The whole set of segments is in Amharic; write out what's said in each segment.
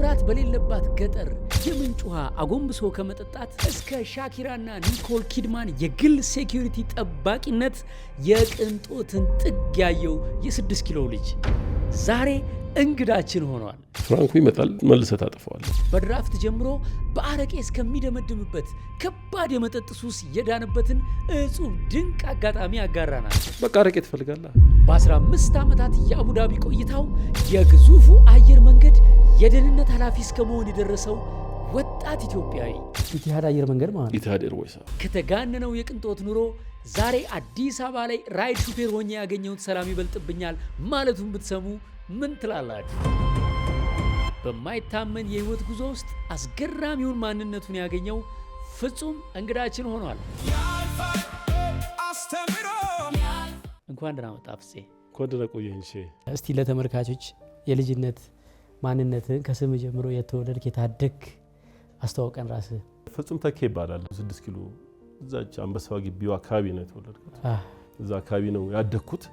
መብራት በሌለባት ገጠር የምንጭ ውሃ አጎንብሶ ከመጠጣት እስከ ሻኪራና ኒኮል ኪድማን የግል ሴኩሪቲ ጠባቂነት የቅንጦትን ጥግ ያየው የ6 ኪሎ ልጅ ዛሬ እንግዳችን ሆኗል። ፍራንኩ ይመጣል፣ መልሰህ ታጠፈዋለህ። በድራፍት ጀምሮ በአረቄ እስከሚደመድምበት ከባድ የመጠጥ ሱስ የዳነበትን እጹብ ድንቅ አጋጣሚ ያጋራናል። በቃ አረቄ ትፈልጋለህ? በ15 ዓመታት የአቡዳቢ ቆይታው የግዙፉ አየር መንገድ የደህንነት ኃላፊ እስከመሆን የደረሰው ወጣት ኢትዮጵያዊ ኢቲሃድ አየር መንገድ ማለት ኢቲሃድ ኤርዌይስ ከተጋነነው የቅንጦት ኑሮ ዛሬ አዲስ አበባ ላይ ራይድ ሹፌር ሆኜ ያገኘሁት ሰላም ይበልጥብኛል ማለቱን ብትሰሙ ምን ትላላችሁ? በማይታመን የህይወት ጉዞ ውስጥ አስገራሚውን ማንነቱን ያገኘው ፍጹም እንግዳችን ሆኗል። እንኳን ደህና መጣ ፍፄ። እንኳን ደህና ቆየህ። እስቲ ለተመልካቾች የልጅነት ማንነትን ከስም ጀምሮ የተወለድክ የታደግ አስተዋውቀን ራስህ። ፍጹም ተኬ ይባላል። 6 ኪሎ እዛች አንበሳው ግቢው አካባቢ ነው የተወለድኩት። እዛ አካባቢ ነው ያደግኩት።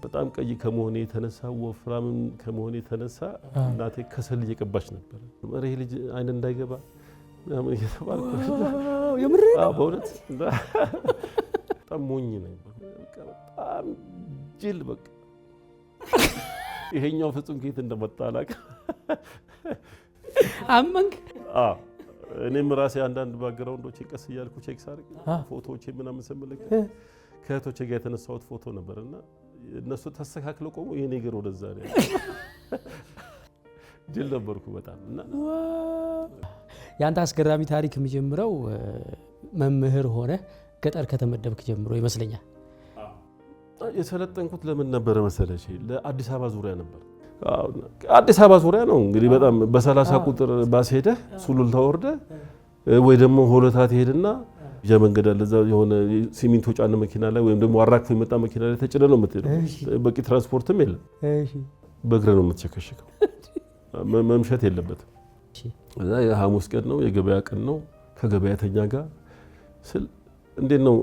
በጣም ቀይ ከመሆኔ የተነሳ ወፍራም ከመሆኔ የተነሳ እናቴ ከሰል እየቀባች ነበር። መሬ ልጅ አይን እንዳይገባ ምናምን እየተባልኩ የምር በእውነት በጣም ሞኝ ነኝ። በጣም ጅል በቃ ይሄኛው ፍጹም ከየት እንደመጣ አላውቅም። አመንክ? እኔም ራሴ አንዳንድ ባክግራውንዶቼ ቀስ እያልኩ ቼክ ሳደርግ ፎቶዎቼ ምናምን ስመለከት ከእህቶቼ ጋር የተነሳሁት ፎቶ ነበርና እነሱ ተስተካክለው ቆሙ። ይሄ ነገር ወደዛ ነው። ጅል ነበርኩ በጣም። እና ያንተ አስገራሚ ታሪክ የሚጀምረው መምህር ሆነ ገጠር ከተመደብክ ጀምሮ ይመስለኛል። የሰለጠንኩት ለምን ነበር መሰለሽ? ለአዲስ አበባ ዙሪያ ነበር። አዲስ አበባ ዙሪያ ነው እንግዲህ በጣም በ30 ቁጥር ባስ ሄደህ ሱሉልታ ወርደህ ወይ ደግሞ ሆለታ ትሄድና የመንገድ አለ እዛ የሆነ ሲሚንቶ ጫነ መኪና ላይ ወይም ደግሞ አራክፎ የመጣ መኪና ላይ ተጭነህ ነው የምትሄደው። በቂ ትራንስፖርትም የለም። በእግርህ ነው የምትሸከሸከው። መምሸት የለበትም። እዛ የሐሙስ ቀን ነው የገበያ ቀን ነው። ከገበያተኛ ጋር ስል እንዴት ነው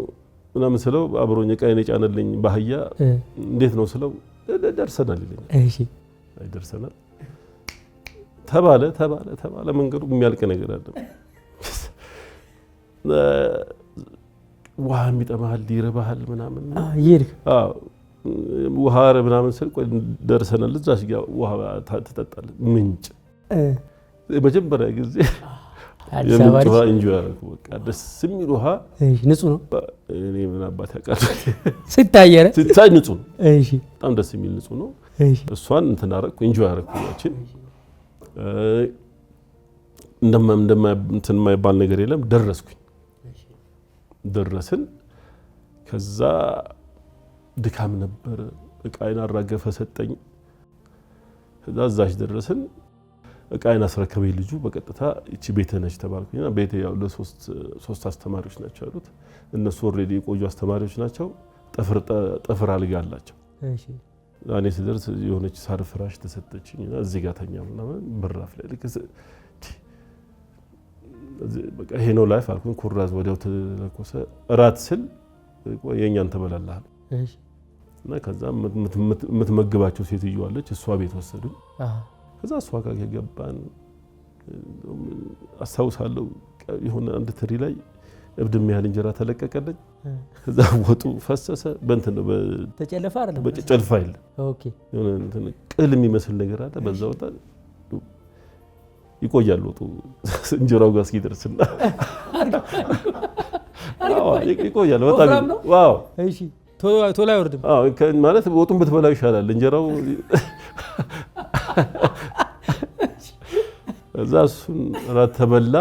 ምናምን ስለው አብሮኝ ዕቃዬን የጫነልኝ ባህያ እንዴት ነው ስለው ደርሰናል ይለኛል። አይ ደርሰናል ተባለ መንገዱ የሚያልቅ ነገር አለ። ውሃ የሚጠማሃል ይርባሃል ምናምን ይርክ ውሃ ምናምን ስል ቆይ ደርሰናል እዛሽ ጋር ውሃ ትጠጣለህ ምንጭ የመጀመሪያ ጊዜ አዲስ አበባ ውሃ እንጆይ አደረኩ። በቃ ደስ የሚል ውሃ ንጹህ ነው። እኔ ምን አባት ያውቃል ሲታይ ንጹህ ነው። በጣም ደስ የሚል ንጹህ ነው። እሷን እንትን አደረኩ እንጆይ አደረኩ። ያችን እንትን የማይባል ነገር የለም። ደረስን። ከዛ ድካም ነበር። ዕቃዬን አራገፈ ሰጠኝ። ከዛ እዛች ደረስን። ዕቃዬን አስረከበኝ ልጁ በቀጥታ እቺ ቤቴ ነች ተባልኩኝና ቤቴ ያው ለሶስት አስተማሪዎች ናቸው ያሉት። እነሱ ኦሬዲ የቆዩ አስተማሪዎች ናቸው። ጠፍር አልጋ አላቸው። እኔ ስደርስ የሆነች ሳር ፍራሽ ተሰጠችኝና እዚህ ጋር ተኛሁ ምናምን በራፍ ላይ በቃ ይሄ ነው ላይፍ አልኩኝ። ኩራዝ ወዲያው ተለኮሰ። እራት ስል የኛን ተበላላህ እና ከዛ የምትመግባቸው ሴትዮ አለች። እሷ ቤት ወሰዱኝ። ከዛ እሷ ጋር የገባን አስታውሳለሁ። የሆነ አንድ ትሪ ላይ እብድም ያህል እንጀራ ተለቀቀልኝ። ከዛ ወጡ ፈሰሰ። በእንትን ነው ተጨለፈ አይደለም በጨልፋ አይደለም። ኦኬ የሆነ እንትን ቅል የሚመስል ነገር አለ። በዛ ወጣ ይቆያል ወጡ እንጀራው ጋር እስኪደርስና ይቆያል በጣም ዋው። እሺ ቶሎ አይወርድም ማለት ወጡን ብትበላው ይሻላል እንጀራው። እዛ እሱን እራት ተበላ።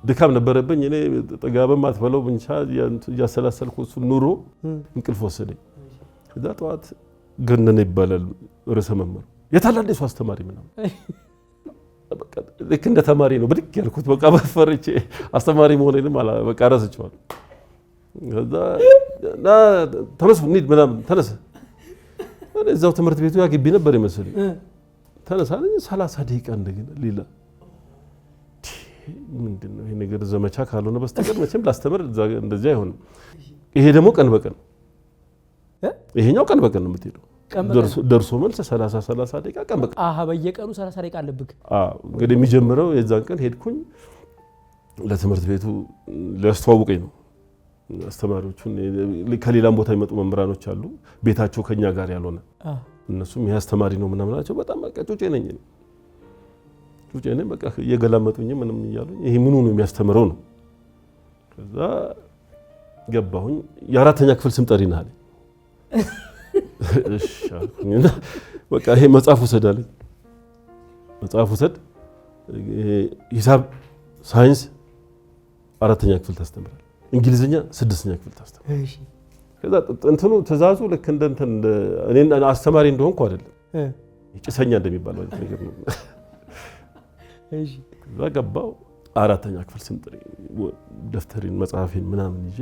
ድካም ነበረብኝ እኔ ጠጋበም አትበለው ብቻ እያሰላሰልኩ እሱን ኑሮ እንቅልፍ ወሰደኝ። ከዛ ጠዋት ገነነ ይባላል ርዕሰ መምህሩ የታላንደ እሱ አስተማሪ ምናምን ልክ እንደ ተማሪ ነው ብድግ ያልኩት። በቃ በፈርቼ አስተማሪ መሆኔንም በቃ ረስቼዋለሁ። ከዛ ተነሱ እንሂድ ምናምን ተነስ። እዛው ትምህርት ቤቱ ያ ግቢ ነበር ይመስለኝ። ተነሳ 30 ደቂቃ እንደገና ሌላ ምንድነው ይሄ ነገር? ዘመቻ ካልሆነ በስተቀር መቼም ላስተምር እንደዚህ አይሆንም። ይሄ ደግሞ ቀን በቀን ይሄኛው ቀን በቀን ነው የምትሄደው። ደርሶ መልስ 30 ደቂቃ ቀን በቀን በየቀኑ 30 ደቂቃ አለብክ። እንግዲህ የሚጀምረው የዛን ቀን ሄድኩኝ ለትምህርት ቤቱ ሊያስተዋውቀኝ ነው። አስተማሪዎቹን ከሌላም ቦታ የሚመጡ መምህራኖች አሉ ቤታቸው ከኛ ጋር ያልሆነ እነሱም ይሄ አስተማሪ ነው ምናምናቸው በጣም በቃ ጩጬ ነኝ በቃ እየገላመጡኝ ምንም እያሉኝ ይሄ ምኑ ነው የሚያስተምረው ነው። ከዛ ገባሁኝ የአራተኛ ክፍል ስም ጠሪ ነህ አለኝ። እሺ አልኩኝና በቃ ይሄ መጽሐፍ ውሰድ አለኝ። መጽሐፍ ውሰድ ሂሳብ ሳይንስ አራተኛ ክፍል ታስተምራለህ፣ እንግሊዝኛ 6ኛ ክፍል ታስተምራለህ። እሺ ከዛ እንትኑ ትእዛዙ ልክ እንደ እንትን እኔ አስተማሪ እንደሆንኩ አይደለም ጭሰኛ እንደሚባለው አይነት ነገር ነው። እሺ ከዛ ገባሁ አራተኛ ክፍል ስም ጠሪ ደፍተሪን መጽሐፌን ምናምን ይዤ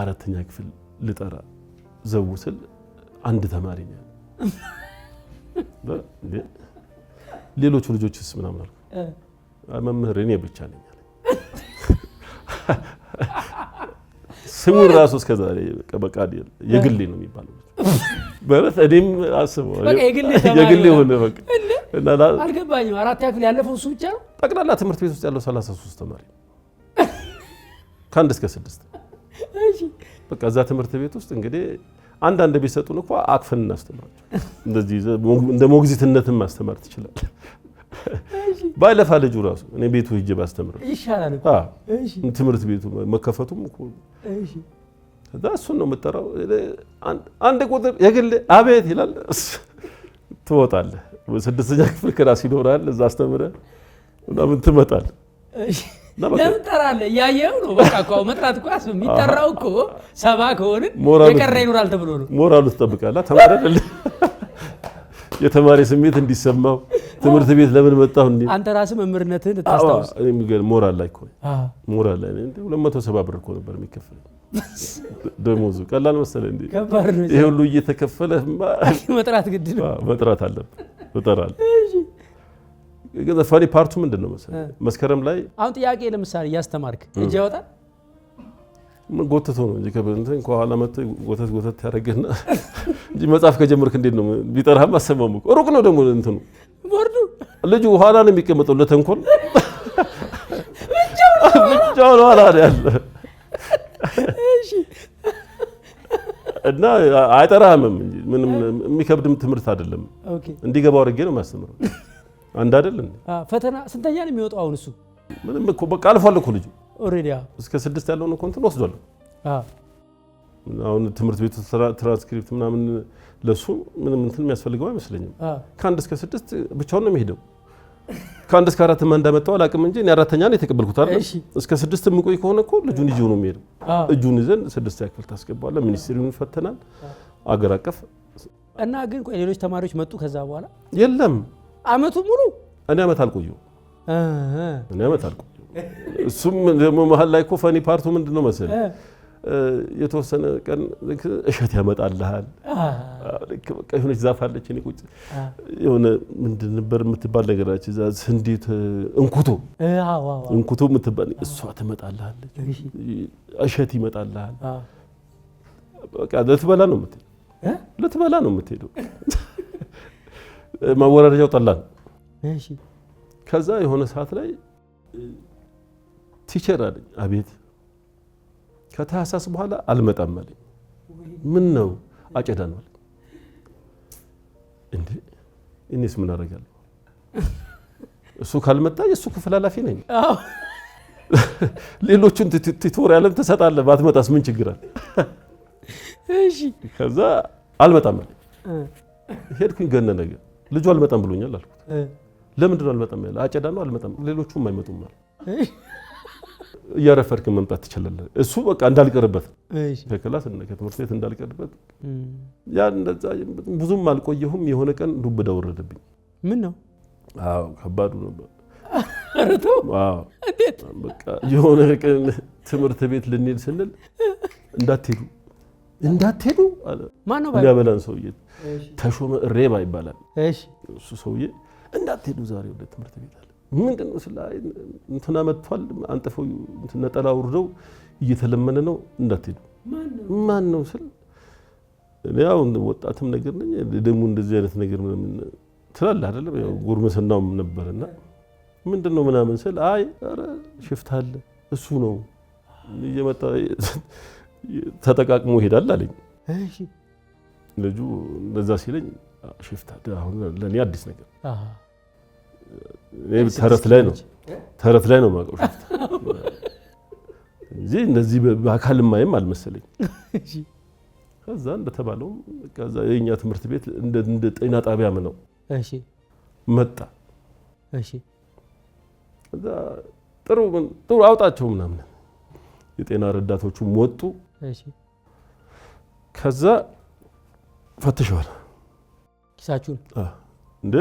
አራተኛ ክፍል ልጠራ ዘው ስል አንድ ተማሪ ነው ሌሎቹ ልጆችስ ምናምን አልኩ። መምህር እኔ ብቻ ነኝ አለ። ስሙን ራሱ እስከዛሬ በቃ የግሌ ነው የሚባለው ማለት እኔም አስበው የግሌ ሆነ በቃ እና አልገባኝም። አራተኛ ክፍል ያለፈው እሱ ብቻ ነው? ጠቅላላ ትምህርት ቤት ውስጥ ያለው 33 ተማሪ ከ1 እስከ 6። እሺ በቃ እዛ ትምህርት ቤት ውስጥ እንግዲህ አንዳንድ ቢሰጡን እንኳን አቅፈን እናስተምራቸው እንደዚህ እንደ ሞግዚትነትም ማስተማር ትችላል። ባይለፋ ልጁ ራሱ እኔ ቤቱ ሂጅ ባስተምር ይሻላል እኮ። እሺ ትምህርት ቤቱ መከፈቱም እኮ እሺ ከዛ እሱን ነው የምጠራው። አንድ ቁጥር የግል አቤት ይላል ትወጣለህ። 6ኛ ክፍል ክላስ ይኖራል እዛ አስተምረህ ምናምን ትመጣለህ። እሺ ለምን ጠራለህ? እያየኸው ነው በቃ እኮ መጥራት እኮ የሚጠራው እኮ ሰባ ከሆነ የቀረ ይኖራል ተብሎ ነው። ሞራሉ ትጠብቃለህ። ተማሪ አይደል የተማሪ ስሜት እንዲሰማው ትምህርት ቤት ለምን መጣሁ እንዴ አንተ ራስህ መምህርነትህን ታስታውስ። ሞራል ላይ እኮ ሞራል ላይ እንዴ 270 ብር እኮ ነበር የሚከፈለው ደሞዙ። ቀላል መሰለህ እንዴ? ይሄ ሁሉ እየተከፈለ መጥራት ግድ ነው። መጥራት አለብህ እጠራለሁ። ግን ፈኒ ፓርቱ ምንድነው መሰለህ መስከረም ላይ አሁን ጥያቄ ለምሳሌ እያስተማርክ እጅ ያወጣል ምን ጎተቶ ነው እንጂ ከበንተን ከኋላ መጥቶ ጎተት ያደርግና እንጂ መጽሐፍ ከጀመርክ እንዴት ነው ቢጠራህም አሰማም እኮ ሩቅ ነው ደግሞ እንትኑ ቦርዱ ልጁ ኋላ ነው የሚቀመጠው ለተንኮል ብቻው ነው ኋላ ያለ። እሺ እና አይጠራህም እንጂ ምንም የሚከብድም ትምህርት አይደለም። ኦኬ እንዲገባው አድርጌ ነው የማስተምረው። አንድ አይደል እንዴ ፈተና ስንተኛ ነው የሚወጣው አሁን እሱ? ምንም እኮ በቃ አልፏል እኮ ልጁ ኦሬዲ እስከ 6 ያለውን እኮ እንትን ወስዷል። አሁን ትምህርት ቤቱ ትራንስክሪፕት ምናምን ለሱ ምንም እንትን የሚያስፈልገው አይመስለኝም። ከ1 እስከ 6 ብቻውን ነው የሚሄደው። ከ1 እስከ 4 ማን እንዳመጣው አላውቅም እንጂ እኔ አራተኛ ነው የተቀበልኩት አይደል? እስከ 6 የምቆይ ከሆነ እኮ ልጁን ይዤው ነው የሚሄደው። እጁን ይዘን 6ኛ ክፍል ታስገባዋለህ። ሚኒስትሪውን ይፈተናል አገር አቀፍ። እና ግን ቆይ ሌሎች ተማሪዎች መጡ ከዛ በኋላ? የለም አመቱ ሙሉ እኔ አመት አልቆየሁም። እኔ አመት አልቆየሁም። እሱም ደግሞ መሀል ላይ እኮ ፈኒ ፓርቱ ምንድነው መሰለህ የተወሰነ ቀን እሸት ያመጣልሃል። ልክ በቃ የሆነች ዛፍ አለች እኔ ቁጭ የሆነ ምንድን ነበር የምትባል ነገራች እዛ እንዴት እንኩቶ የምትባል እሷ ትመጣልሃለች። እሸት ይመጣልሃል። በቃ ልትበላ ነው የምትሄደው። ማወራረጃው ጠላ ነው። እሺ ከዛ የሆነ ሰዓት ላይ ቲቸር አለኝ አቤት ከታህሳስ በኋላ አልመጣም አለኝ። ምን ነው አጨዳ ነው አለኝ። እንዴ እኔስ ምን አደርጋለሁ? እሱ ካልመጣ የሱ ክፍል ኃላፊ ነኝ። ሌሎቹን ቱቶሪያልም ትሰጣለህ ባትመጣስ ምን ችግር አለ? እሺ ከዛ አልመጣም አለኝ። ሄድኩኝ ገነነ ነገር ልጁ አልመጣም ብሎኛል አልኩት። ለምንድን ነው አልመጣም ያለ? አጨዳ ነው አልመጣም። ሌሎቹም አይመጡም አለ። እያረፈርክ መምጣት ትችላለህ። እሱ በቃ እንዳልቀርበት ከክላስ እና ከትምህርት ቤት እንዳልቀርበት ያ እንደዛ ብዙም አልቆየሁም። የሆነ ቀን ዱብዳ ወረደብኝ። ምን ነው? አዎ ከባዱ ነበር። አረቶ አዎ እንዴት በቃ የሆነ ቀን ትምህርት ቤት ልንሄድ ስንል እንዳትሄዱ አለ። ማን ነው ያበላን ሰውዬ? ተሾመ ሬባ ይባላል። እሺ እሱ ሰውዬ እንዳትሄዱ ዛሬ ወደ ትምህርት ቤት አለ። ምንድነው ስላይ እንትና መጥቷል አንጠፈው እንትና ነጠላ ወርደው እየተለመነ ነው እንዳትሄዱ። ማን ነው ስል ያው ወጣትም ነገር ነኝ ደግሞ እንደዚህ አይነት ነገር ትላለህ አይደለም ያው ጉርምስናውም ነበርና ምንድነው ምናምን ስል አይ ኧረ ሽፍታ አለ እሱ ነው እየመጣ ተጠቃቅሞ ይሄዳል አለኝ። እሺ ልጁ እንደዛ ሲለኝ ሽፍታ አሁን ለኔ አዲስ ነገር ተረት ላይ ነው ማቀው ሽፍታ እንጂ እንደዚህ በአካል ማየም አልመሰለኝ። እሺ ከዛ እንደተባለው ከዛ የኛ ትምህርት ቤት እንደ ጤና ጣቢያም ነው። እሺ መጣ። እሺ ከዛ ጥሩ አውጣቸው ምናምን የጤና ረዳቶቹ ወጡ። እሺ ከዛ ፈትሸዋል ኪሳችሁን እንደ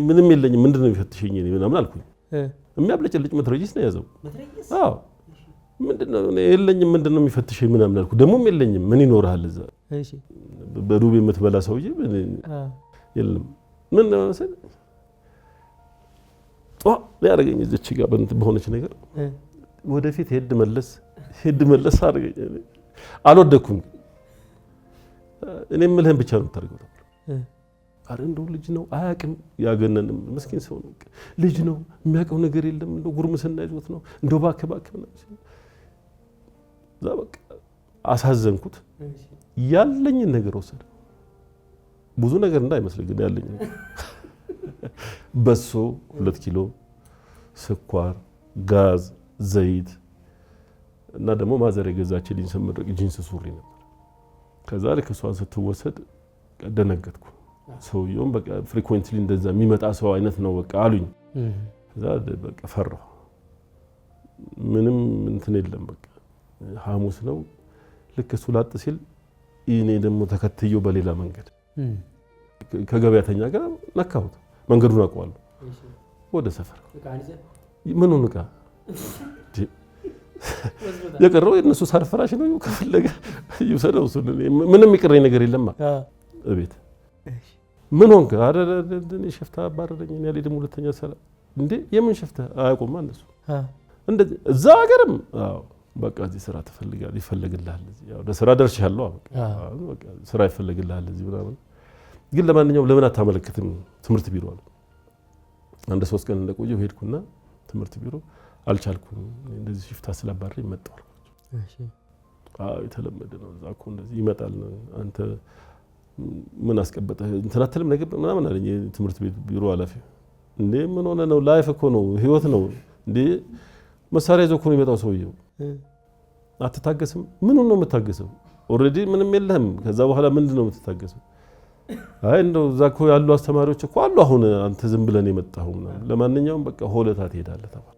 ምንም የለኝም ምንድነው የሚፈትሽኝ ምናምን አልኩኝ። የሚያብለጭልጭ መትረጂስ ነው ያዘው። አዎ ምንድነው የለኝም ምንድነው የሚፈትሽኝ ምናምን አልኩ። ደሞም የለኝም ምን ይኖርሃል እዛ እሺ በዱብ የምትበላ ሰውዬ የለም ምን መሰል ያደረገኝ እዚች ጋር በሆነች ነገር ወደፊት ሄድ መለስ አደረገኝ። አልወደኩም። እኔ የምልህን ብቻ ነው የምታደርገው ተብሎ አረ እንደው ልጅ ነው አያውቅም ያገነንም መስኪን ሰው ነው ልጅ ነው የሚያውቀው ነገር የለም እንደው ጉርምስና ይዞት ነው እንደው ባከባከ ነው በቃ አሳዘንኩት። ያለኝን ነገር ወሰደ። ብዙ ነገር እንዳይመስል ግን ያለኝ በሶ 2 ኪሎ ስኳር ጋዝ ዘይት እና ደግሞ ማዘር የገዛችልኝ ሰምረቅ ጂንስ ሱሪ ነበር። ከዛ ልክ እሷን ስትወሰድ ደነገጥኩ። ሰውየውም በቃ ፍሪኩዌንትሊ እንደዛ የሚመጣ ሰው አይነት ነው በቃ አሉኝ። ከዛ በቃ ፈራሁ። ምንም እንትን የለም በቃ ሐሙስ ነው ልክ እሱ ላጥ ሲል እኔ ደግሞ ተከትየው በሌላ መንገድ ከገበያተኛ ጋር ነካሁት። መንገዱን አውቀዋለሁ። ወደ ሰፈር ምን ሆነ ዕቃ የቀረው የነሱ ሳርፍራሽ ነው ከፈለገ ይወሰደው። ምንም ይቀረኝ ነገር የለም እቤት ምን ሆንክ? አረ እኔ ሽፍታ አባረረኝ እኔ ያለኝ ሁለተኛ ሰላም እንዴ የምን ሽፍታ አያውቁም እነሱ እንደዚህ እዛ ሀገርም አዎ በቃ እዚህ ስራ ትፈልጋለህ ይፈልግልሃል እዚህ ያው ለስራ ደርሻለሁ በቃ ስራ ይፈልግልሃል እዚህ ምናምን ግን ለማንኛውም ለምን አታመለክትም ትምህርት ቢሮ አለ። አንድ 3 ቀን እንደቆየው ሄድኩና ትምህርት ቢሮ አልቻልኩም እንደዚህ ሽፍታ ስላባረረኝ መጣሁ። እሺ አዎ የተለመደ ነው እዛ እኮ እንደዚህ ይመጣል አንተ ምን አስቀበጠ እንትን አትልም ነገር ምናምን አለኝ ትምህርት ቤት ቢሮ ኃላፊ። እንዴ ምን ሆነ ነው ላይፍ እኮ ነው ህይወት ነው እንዴ መሳሪያ ይዞ እኮ ነው የሚመጣው ሰውየው አትታገስም? ምን ነው የምታገሰው? ኦሬዲ ምንም የለህም ከዛ በኋላ ምንድነው የምትታገሰው? አይ እንደው እዛ እኮ ያሉ አስተማሪዎች እኮ አሉ አሁን አንተ ዝም ብለን የመጣው ምናምን ለማንኛውም በቃ ሆለታ ትሄዳለህ ተባለ።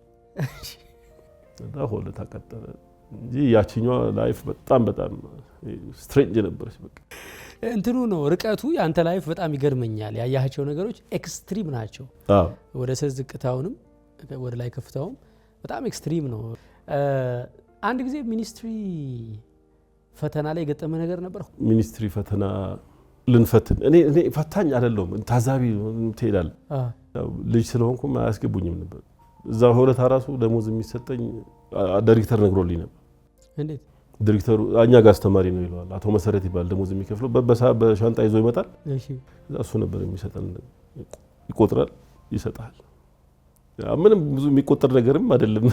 እና ሆለታ ቀጠለ እንጂ ያቺኛው ላይፍ በጣም ስትሬንጅ ነበረች። በቃ እንትኑ ነው ርቀቱ ያንተ ላይፍ በጣም ይገርመኛል። ያያቸው ነገሮች ኤክስትሪም ናቸው። ወደ ዝቅታውንም ወደ ላይ ከፍታውም በጣም ኤክስትሪም ነው። አንድ ጊዜ ሚኒስትሪ ፈተና ላይ የገጠመ ነገር ነበር። ሚኒስትሪ ፈተና ልንፈትን እኔ ፈታኝ አይደለሁም ታዛቢ ትሄዳለህ። ልጅ ስለሆንኩም አያስገቡኝም ነበር። እዛ ሆለታ ራሱ ደሞዝ የሚሰጠኝ ዳይሬክተር ነግሮልኝ ነበር። እንዴት? ዳይሬክተሩ እኛ ጋር አስተማሪ ነው ይለዋል። አቶ መሰረት ይባል ደሞዝ የሚከፍለው በሻንጣ ይዞ ይመጣል። እሺ እሱ ነበር የሚሰጠን። ይቆጥራል ይሰጣል። ምንም ብዙ የሚቆጠር ነገርም አይደለም።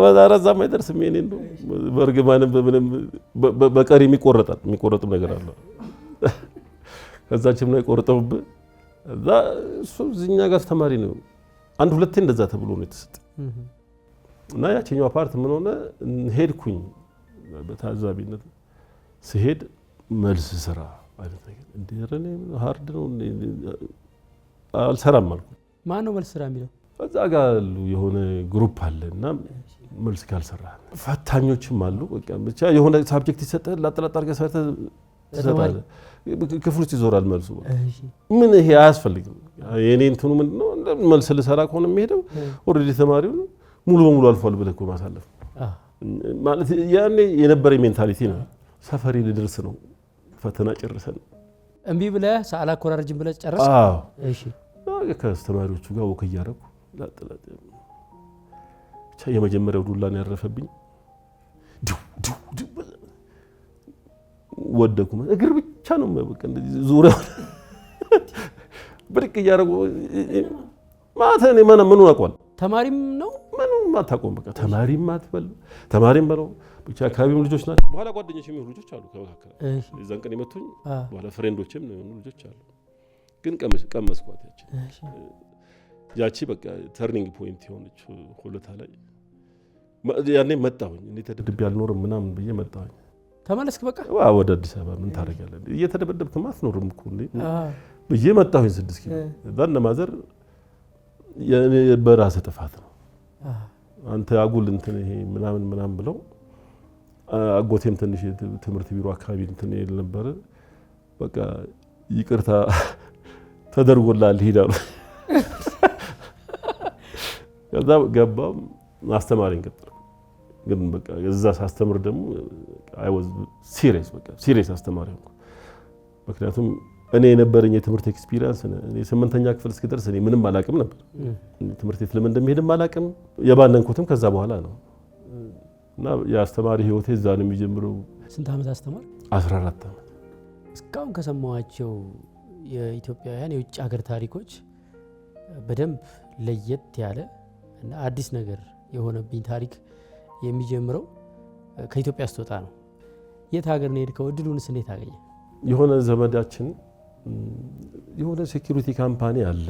በዛም አይደርስም። የኔ ነው በርግማንም በምንም በቀሪ የሚቆረጥም ነገር አለ። ከዛችም ነው የቆረጠውብህ። እዛ እሱ እዚህኛ ጋር አስተማሪ ነው። አንድ ሁለቴ እንደዛ ተብሎ ነው የተሰጠ እና ያቺኛው ፓርት ምን ሆነ ሄድኩኝ በታዛቢነት ስሄድ መልስ ስራ አይነት ነገር እንደረኔ ሃርድ ነው አልሰራም አልኩ። ማን ነው መልስ ስራ የሚለው? እዛ ጋር የሆነ ግሩፕ አለና መልስ ካልሰራ ፈታኞችም አሉ። በቃ ብቻ የሆነ ሳብጀክት ይሰጣል ላጥላጥ አድርገህ ሰርተህ ትሰጣለህ። ክፍል ውስጥ ይዞራል መልሱ። ምን ይሄ አያስፈልግም። የኔ እንትኑ ምንድነው መልስ ልሰራ ከሆነ የሚሄደው ኦሬዲ ተማሪው ሙሉ በሙሉ አልፏል ብለህ እኮ ማሳለፍ ማለት ያኔ የነበረ ሜንታሊቲ ነው። ሰፈሪ ልድርስ ነው ፈተና ጨርሰን እምቢ ብለህ ሳላ ኮራርጅም ብለህ ጨረስ። እሺ ከአስተማሪዎቹ ጋር ወክ እያደረኩ ላጥላጥ ብቻ የመጀመሪያው ዱላ ነው ያረፈብኝ። ወደኩ። እግር ብቻ ነው በቃ እንደዚህ ዙሪያው ብርቅ እያደረጉ ማተኔ ምን አውቀዋል። ተማሪም ነው ምንም አታውቀውም። በቃ ተማሪም አትበል ተማሪም በለው ብቻ አካባቢም ልጆች ናቸው። በኋላ ጓደኞች የሚሆኑ ልጆች አሉ ከመካከል እዛን ቀን የመቱኝ በኋላ ፍሬንዶችም ነው ልጆች አሉ። ግን ቀመስኳት ያቺ በቃ ተርኒንግ ፖይንት የሆነች ሆለታ ላይ ያኔ መጣሁኝ። እንዴ ተደብቤ አልኖርም ምናምን ብዬ መጣሁኝ። ተመለስክ በቃ ወደ አዲስ አበባ ምን ታደርጋለህ? እየተደበደብክማ አትኖርም እኮ ብዬ መጣሁኝ 6 ኪሎ። እዛን ለማዘር በራስህ ጥፋት ነው አንተ አጉል እንትን ይሄ ምናምን ብለው አጎቴም ትንሽ ትምህርት ቢሮ አካባቢ እንትን ይል ነበር። በቃ ይቅርታ ተደርጎላል ሂዳሉ። ከዛ ገባው አስተማሪን ቀጠርኩ። ግን በቃ እዛ ሳስተምር ደግሞ አይ ዋዝ ሲሪየስ በቃ ሲሪየስ አስተማሪ ሆንኩ። ምክንያቱም እኔ የነበረኝ የትምህርት ኤክስፒሪየንስ እኔ 8ኛ ክፍል እስክደርስ እኔ ምንም አላቅም ነበር። ትምህርት ቤት ለምን እንደምሄድም አላቅም። የባነንኩትም ከዛ በኋላ ነው። እና የአስተማሪ ህይወቴ እዛ ነው የሚጀምረው። ስንት ዓመት አስተማር? 14 ዓመት። እስካሁን ከሰማኋቸው የኢትዮጵያውያን የውጭ ሀገር ታሪኮች በደንብ ለየት ያለ እና አዲስ ነገር የሆነብኝ ታሪክ የሚጀምረው ከኢትዮጵያ ስትወጣ ነው። የት ሀገር ነው የሄድከው? እድሉንስ እንዴት አገኘ? የሆነ ዘመዳችን የሆነ ሴኩሪቲ ካምፓኒ አለ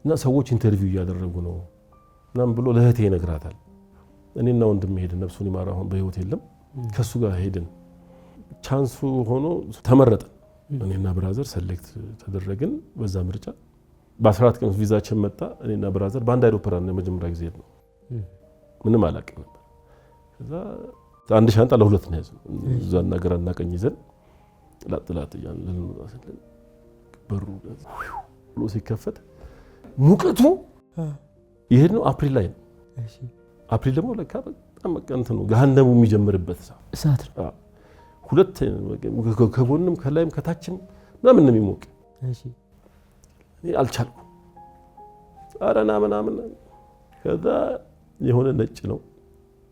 እና ሰዎች ኢንተርቪው እያደረጉ ነው ምናምን ብሎ ለእህቴ ይነግራታል። እኔና ወንድሜ ሄድን። ነፍሱን ይማር አሁን በህይወት የለም። ከሱ ጋር ሄድን። ቻንሱ ሆኖ ተመረጠን። እኔና ብራዘር ሰሌክት ተደረግን። በዛ ምርጫ በ14 ቀን ቪዛችን መጣ። እኔና ብራዘር በአንድ አይሮፕላን ለመጀመሪያ ጊዜ ነው። ምንም አላውቅም ነበር። ከዛ አንድ ሻንጣ ለሁለት ነው ያዝነው። እዛና ግራና ቀኝ ይዘን ጥላጥላት እያልን በሩ ብሎ ሲከፈት ሙቀቱ ይሄድ ነው። አፕሪል ላይ ነው። አፕሪል ደግሞ ለካ በጣም መቀንት ነው። ገሃነሙ የሚጀምርበት እሳት ነው። ሁለት ከጎንም ከላይም ከታችም ምናምን ነው የሚሞቅ። እኔ አልቻልኩም። አረና ምናምን ከዛ የሆነ ነጭ ነው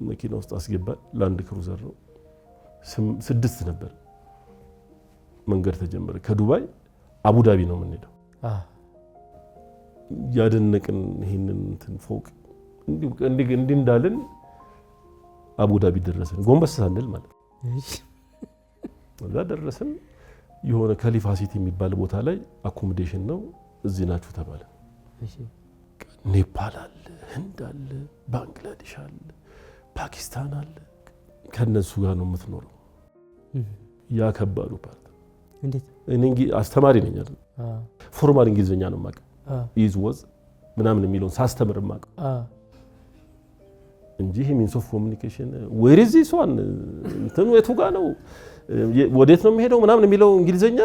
መኪና ውስጥ አስገባል። ላንድ ክሩዘር ነው። 6 ነበር። መንገድ ተጀመረ። ከዱባይ አቡዳቢ ነው የምንሄደው። ያደነቅን ይሄንን እንትን ፎቅ እንዲህ እንዳልን አቡዳቢ ደረስን። ጎንበስ ሳንል ማለት ነው። እዛ ደረስን። የሆነ ከሊፋ ሲቲ የሚባል ቦታ ላይ አኮሞዴሽን ነው። እዚህ ናችሁ ተባለ። ኔፓል አለ፣ ህንድ አለ፣ ባንግላዴሽ አለ፣ ፓኪስታን አለ። ከነሱ ጋር ነው የምትኖረው። ያ ከባዱ ፓርት እንዴት እኔ አስተማሪ ነኝ አይደል? ፎርማል እንግሊዝኛ ነው የማውቀው። ኢዝ ወዝ ምናምን የሚለውን ሳስተምር የማውቀው እንጂ ሚንስ ኦፍ ኮሙኒኬሽን ዌር ኢዝ ዚስ ዋን እንትኑ የቱ ጋር ነው ወዴት ነው የሚሄደው ምናምን የሚለው እንግሊዝኛ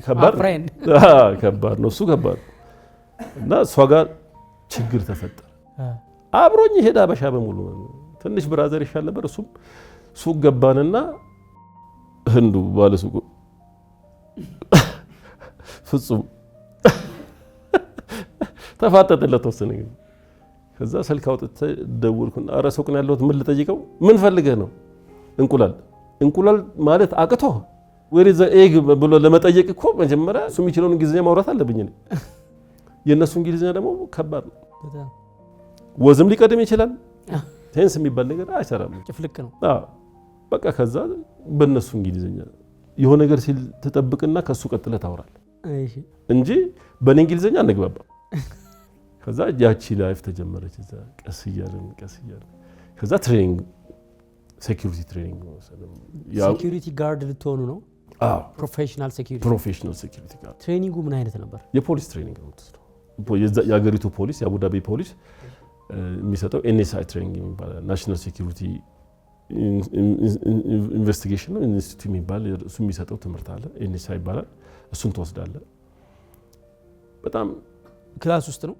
ከባድ ነው። እሱ ከባድ እና እሷ ጋር ችግር ተፈጠረ። አብሮኝ ሄዳ አበሻ በሙሉ ትንሽ ብራዘር ይሻል ነበር። እሱም ሱቅ ገባንና ህንዱ ባለ ሱቁ ፍጹም ተፋጠጠለት ወሰነ። ከዛ ስልክ አውጥተህ ደወልኩና ኧረ ሱቅ ነው ያለሁት ምን ልጠይቀው? ምን ፈልገህ ነው? እንቁላል ማለት አቅቶ ዌር ኢዝ ዘ ኤግ ብሎ ለመጠየቅ እኮ መጀመሪያ እሱ የሚችለውን እንግሊዝኛ ማውራት አለብኝ። የእነሱ እንግሊዝኛ ደግሞ ከባድ ነው። ወዝም ሊቀድም ይችላል። ቴንስ የሚባል ነገር አይሰራም። ጭፍልቅ ነው። በቃ ከዛ በእነሱ እንግሊዝኛ የሆነ ነገር ሲል ተጠብቅና ከሱ ቀጥለ ታወራለህ እንጂ በእኔ እንግሊዝኛ አንግባባም። ከዛ ያቺ ላይፍ ተጀመረች። እዛ ቀስ እያልን ከዛ ትሬኒንግ ሴኩሪቲ ትሬኒንግ ነው። ሴኩሪቲ ጋርድ ልትሆኑ ነው? ፕሮፌሽናል ሴኩሪቲ ጋርድ። ትሬኒንጉ ምን አይነት ነበር? የፖሊስ ትሬኒንግ ነው። የሀገሪቱ ፖሊስ የአቡዳቢ ፖሊስ የሚሰጠው ኤንኤስአይ ትሬኒንግ የሚባል ናሽናል ሴኩሪቲ ኢንቨስቲጌሽን ነው ኢንስቲትዩት የሚባል እሱ የሚሰጠው ትምህርት አለ። ኤንኤስአይ ይባላል። እሱን ትወስዳለህ። በጣም ክላስ ውስጥ ነው?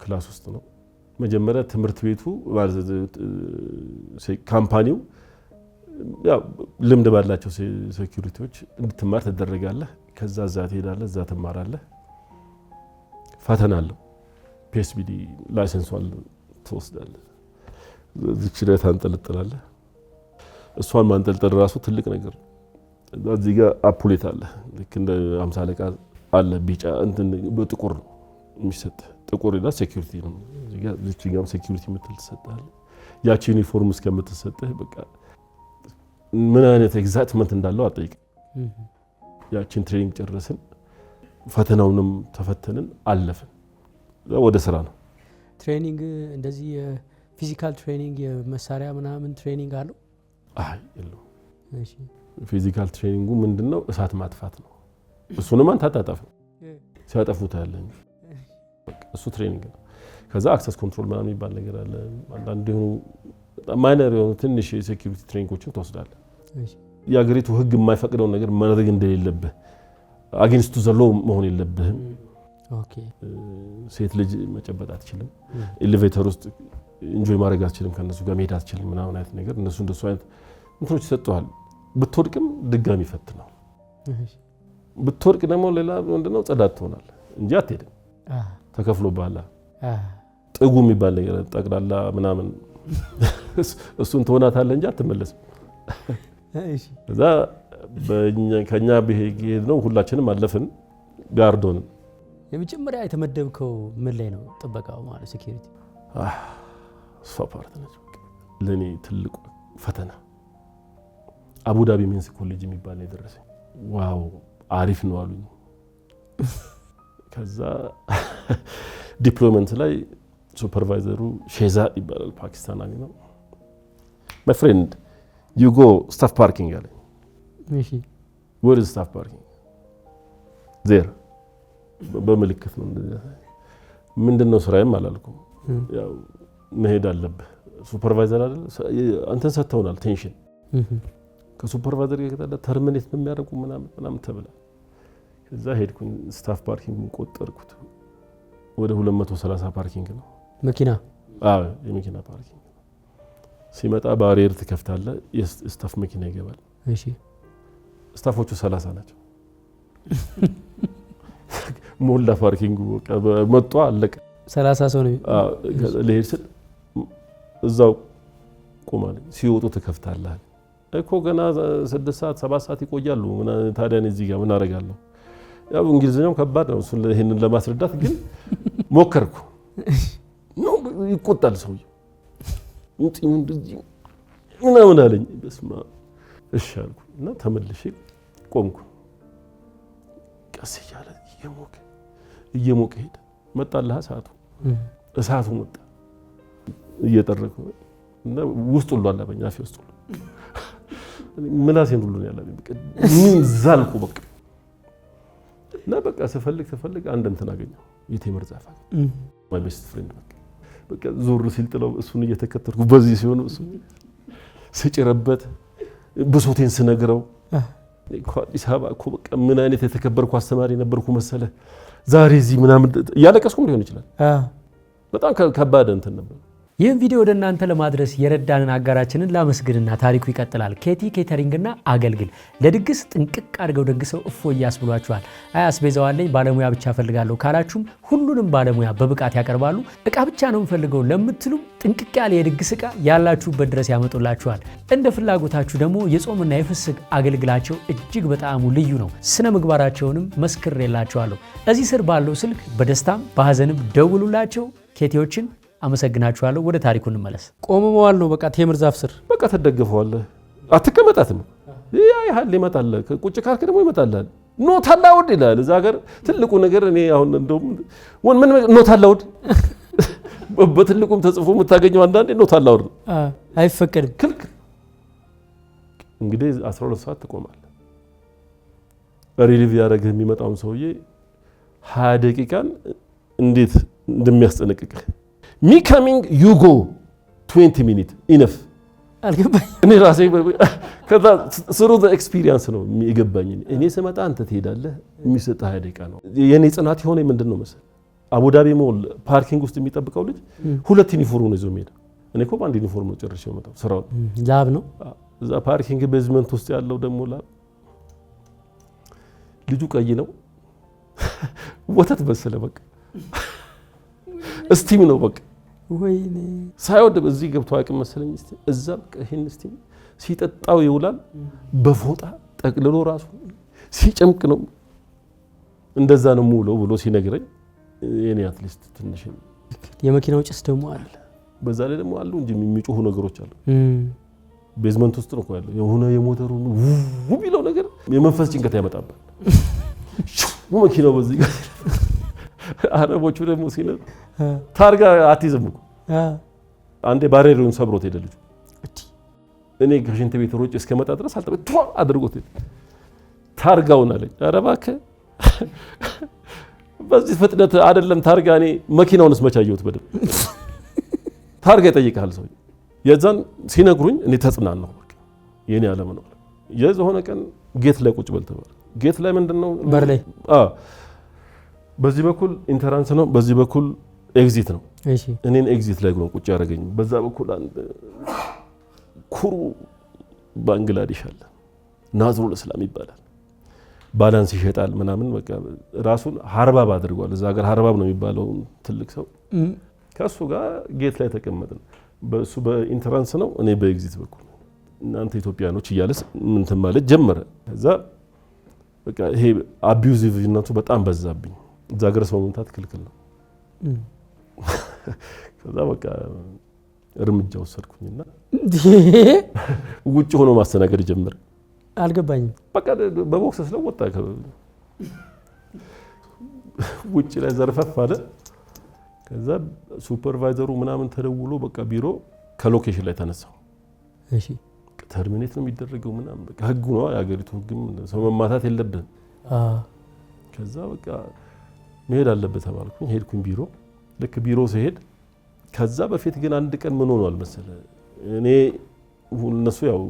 ክላስ ውስጥ ነው። መጀመሪያ ትምህርት ቤቱ ካምፓኒው ያው ልምድ ባላቸው ሴኩሪቲዎች እንድትማር ትደረጋለህ። ከዛ እዛ ትሄዳለህ፣ እዛ ትማራለህ። ፈተና አለው። ፒኤስቢዲ ላይሰንሷን ትወስዳለህ። እዚች ላይ ታንጠለጥላለህ። እሷን ማንጠልጠል ራሱ ትልቅ ነገር ነው። እዚህ ጋር አፑሌት አለ ልክ እንደ 50 አለቃ አለ ቢጫ እንትን በጥቁር ነው የሚሰጥ ጥቁር ይላል ሴኩሪቲ ነው። እዚህ ጋር ልጅጋም ሴኩሪቲ ምትል ተሰጣለ። ያቺ ዩኒፎርም እስከምትሰጥህ በቃ ምን አይነት ኤግዛክትመንት እንዳለው አጠይቅ። ያቺን ትሬኒንግ ጨረስን፣ ፈተናውንም ተፈተንን፣ አለፍን። ወደ ስራ ነው። ትሬኒንግ እንደዚህ የፊዚካል ትሬኒንግ የመሳሪያ ምናምን ትሬኒንግ አለው? አይ የለው። እሺ ፊዚካል ትሬኒንጉ ምንድነው? እሳት ማጥፋት ነው። እሱንም አንተ አታጠፋም፣ ሲያጠፉት ያለኝ እሱ ትሬኒንግ ነው። ከዛ አክሰስ ኮንትሮል ምናምን የሚባል ነገር አለ። አንዳንድ የሆኑ ማይነር የሆኑ ትንሽ የሴኩሪቲ ትሬኒንጎችን ትወስዳለህ። የአገሪቱ ህግ የማይፈቅደውን ነገር ማድረግ እንደሌለብህ አጌንስቱ ዘሎ መሆን የለብህም። ኦኬ ሴት ልጅ መጨበጥ አትችልም። ኤሌቬተር ውስጥ ኢንጆይ ማድረግ አትችልም። ከነሱ ጋር መሄድ አትችልም ምናምን አይነት ነገር እነሱ እንደሱ አይነት እንትኖች ይሰጡሃል። ብትወድቅም ድጋሚ ፈትነው ብትወድቅ ደግሞ ሌላ ምንድነው ጽዳት ትሆናለህ እንጂ አትሄድም። ተከፍሎብሃል። ጥጉ የሚባል ነገር ጠቅላላ ምናምን እሱን ትሆናታለህ እንጂ አትመለስም። እሺ እዛ ከኛ ብሄድ ነው ሁላችንም አለፍን። ጋርዶን የመጀመሪያ የተመደብከው ምን ላይ ነው? ጥበቃው ማለት ሴኩሪቲ እሷ ፓርት ነች ለኔ ትልቁ ፈተና። አቡዳቢ ሜንስ ኮሌጅ የሚባል ነው ደረሰኝ። ዋው አሪፍ ነው አሉኝ። ከዛ ዲፕሎይመንት ላይ ሱፐርቫይዘሩ ሼዛድ ይባላል ፓኪስታናዊ ነው። ማይ ፍሬንድ ዩ ጎ ስታፍ ፓርኪንግ አለኝ። እሺ where is staff parking there በምልክት ነው እንደዚህ። ምንድነው ስራዬም አላልኩም። ያው መሄድ አለብህ ሱፐርቫይዘር አይደል አንተን ሰጥተውናል ቴንሽን ከሱፐርቫይዘር ጋር ተርሚኔት ነው የሚያደርጉ ምናምን ተብላ። ከዛ ሄድኩኝ ስታፍ ፓርኪንግ ቆጠርኩት። ወደ 230 ፓርኪንግ ነው መኪና። አዎ የመኪና ፓርኪንግ ሲመጣ ባሪየር ትከፍታለህ፣ የስታፍ መኪና ይገባል። እሺ ስታፎቹ 30 ናቸው። ሞላ ፓርኪንጉ መጣ አለቀ። 30 ሰው ነው። አዎ ለሄድ ስል እዛው ቆማለኝ። ሲወጡ ትከፍታለህ እኮ ገና 6 ሰዓት 7 ሰዓት ይቆያሉ። ታዲያ እዚህ ጋር ምን አደርጋለሁ? ያው እንግሊዝኛው ከባድ ነው እሱን ይሄንን ለማስረዳት ግን ሞከርኩ። ነው ይቆጣል ሰውዬው እንጥኝ እንደዚህ ምናምን አለኝ። በስማ እሺ አልኩ እና ተመልሼ ቆምኩ። ቀስ እያለ እየሞቀ ሄደ። መጣልህ ሰዓቱ እሳቱ መጣ እየጠረኩ እና ውስጥ ሁሉ አላበኛ አፌ ውስጥ ሁሉ ምላሴን ሁሉ ነው ያለኝ። በቃ ምን ዛልኩ በቃ እና በቃ ስፈልግ አንድ እንትን አገኘው የቴምር ዛፍ ማይ ቤስት ፍሬንድ በቃ ዞር ሲል ጥለው እሱን እየተከተልኩ በዚህ ሲሆን እሱ ስጭረበት ብሶቴን ስነግረው አዲስ አበባ እኮ በቃ ምን አይነት የተከበርኩ አስተማሪ ነበርኩ መሰለ ዛሬ እዚህ ምናምን እያለቀስኩም ሊሆን ይችላል። በጣም ከባድ እንትን ነበር። ይህን ቪዲዮ ወደ እናንተ ለማድረስ የረዳንን አጋራችንን ላመስግንና ታሪኩ ይቀጥላል። ኬቲ ኬተሪንግና አገልግል ለድግስ ጥንቅቅ አድርገው ደግሰው እፎይ ያስብሏችኋል። አስቤዛዋለኝ ባለሙያ ብቻ ፈልጋለሁ ካላችሁም ሁሉንም ባለሙያ በብቃት ያቀርባሉ። እቃ ብቻ ነው የምፈልገው ለምትሉም ጥንቅቅ ያለ የድግስ እቃ ያላችሁበት ድረስ ያመጡላችኋል። እንደ ፍላጎታችሁ ደግሞ የጾምና የፍስክ አገልግላቸው እጅግ በጣም ልዩ ነው። ስነ ምግባራቸውንም መስክሬላችኋለሁ። እዚህ ስር ባለው ስልክ በደስታም በሀዘንም ደውሉላቸው። ኬቲዎችን አመሰግናችኋለሁ። ወደ ታሪኩ እንመለስ። ቆመዋል ነው በቃ ቴምር ዛፍ ስር በቃ ተደግፈዋለህ። አትቀመጣትም። ያይሃል ይመጣል። ቁጭ ካልክ ደግሞ ይመጣል። ኖት አላውድ ይላል። እዛ ሀገር ትልቁ ነገር እኔ አሁን እንደውም ምን ኖት አላውድ በትልቁም ተጽፎ የምታገኘው አንዳንዴ ኖት አላውድ ነው። አይፈቀድም፣ ክልክል። እንግዲህ 12 ሰዓት ትቆማለህ። ሪሊቭ ያደረግህ የሚመጣውን ሰውዬ 20 ደቂቃን እንዴት እንደሚያስጠነቅቅህ ሚ ካሚንግ ዩ ጎ 20 ሚኒት ኢነፍ አልገባኝ። እኔ ራሴ ከዛ ስሩ ዘ ኤክስፒሪየንስ ነው የሚገባኝ። እኔ ስመጣ አንተ ትሄዳለህ፣ የሚሰጥ 20 ደቂቃ ነው። የኔ ጽናት የሆነ ምንድነው መሰል አቡዳቢ ሞል ፓርኪንግ ውስጥ የሚጠብቀው ልጅ 2 ዩኒፎርም ነው ይዞ የሚሄደው። እኔ እኮ በአንድ ዩኒፎርም ነው ጨርሼ የመጣው። ስራው ላብ ነው። እዛ ፓርኪንግ ቤዝመንት ውስጥ ያለው ደግሞ ላብ። ልጁ ቀይ ነው፣ ወተት መሰለ በቃ እስቲም ነው በቃ። ወይኔ ሳይወድ በዚህ ገብቶ አቅም መሰለኝ። እዛ በቃ ይሄን እስቲም ሲጠጣው ይውላል። በፎጣ ጠቅልሎ ራሱ ሲጨምቅ ነው እንደዛ ነው ሙሉ ብሎ ሲነግረኝ የኔ አትሊስት ትንሽ የመኪናው ጭስ ደግሞ አለ። በዛ ላይ ደግሞ አሉ እንጂ የሚጮሁ ነገሮች አሉ። ቤዝመንት ውስጥ ነው ያለው የሆነ የሞተሩ ውብ ይለው ነገር የመንፈስ ጭንቀት ያመጣባል። መኪናው በዚህ ጋር አረቦቹ ደግሞ ሲነዱ ታርጋ አትይዝም እኮ አንዴ ባሬሩን ሰብሮት ሄደ ልጁ። እኔ ከሽንት ቤት ሮጬ እስከመጣ ድረስ አልተበቷ አድርጎት ታርጋውን አለኝ። ኧረ እባክህ በዚህ ፍጥነት አይደለም ታርጋ። እኔ መኪናውንስ መቼ አየሁት በደንብ ታርጋ ይጠይቃል ሰው። የዛን ሲነግሩኝ እኔ ተጽናናሁ። በቃ የኔ ዓለም ነው። የሆነ ቀን ጌት ላይ ቁጭ በል ተባለ። ጌት ላይ ምንድነው በር ላይ በዚህ በኩል ኢንተራንስ ነው፣ በዚህ በኩል ኤግዚት ነው። እሺ እኔን ኤግዚት ላይ ነው ቁጭ ያደረገኝ። በዛ በኩል አንድ ኩሩ ባንግላዴሽ አለ፣ ናዝሩል እስላም ይባላል። ባላንስ ይሸጣል ምናምን በቃ ራሱን ሀርባብ አድርጓል። እዛ ሀገር ሀርባብ ነው የሚባለው ትልቅ ሰው። ከሱ ጋር ጌት ላይ ተቀመጥን። በሱ በኢንተራንስ ነው፣ እኔ በኤግዚት በኩል። እናንተ ኢትዮጵያኖች እያለስ እንትን ማለት ጀመረ። ከዛ በቃ ይሄ አቢዩዚቭነቱ በጣም በዛብኝ። እዛ ሀገር ሰው መምታት ክልክል ነው። ከዛ በቃ እርምጃ ወሰድኩኝና ውጭ ሆኖ ማስተናገድ ጀመረ። አልገባኝም። በቃ በቦክስ ስለወጣ ውጭ ላይ ዘርፈፍ አለ። ከዛ ሱፐርቫይዘሩ ምናምን ተደውሎ በቃ ቢሮ ከሎኬሽን ላይ ተነሳው። እሺ ተርሚኔት ነው የሚደረገው ምናምን በቃ ህጉ ነው የሀገሪቱ ህግም ሰው መማታት የለብህም። ከዛ በቃ መሄድ አለበት ተባልኩኝ። ሄድኩኝ ቢሮ። ልክ ቢሮ ሲሄድ ከዛ በፊት ግን አንድ ቀን ምን ሆኗል መሰለህ፣ እኔ እነሱ ያው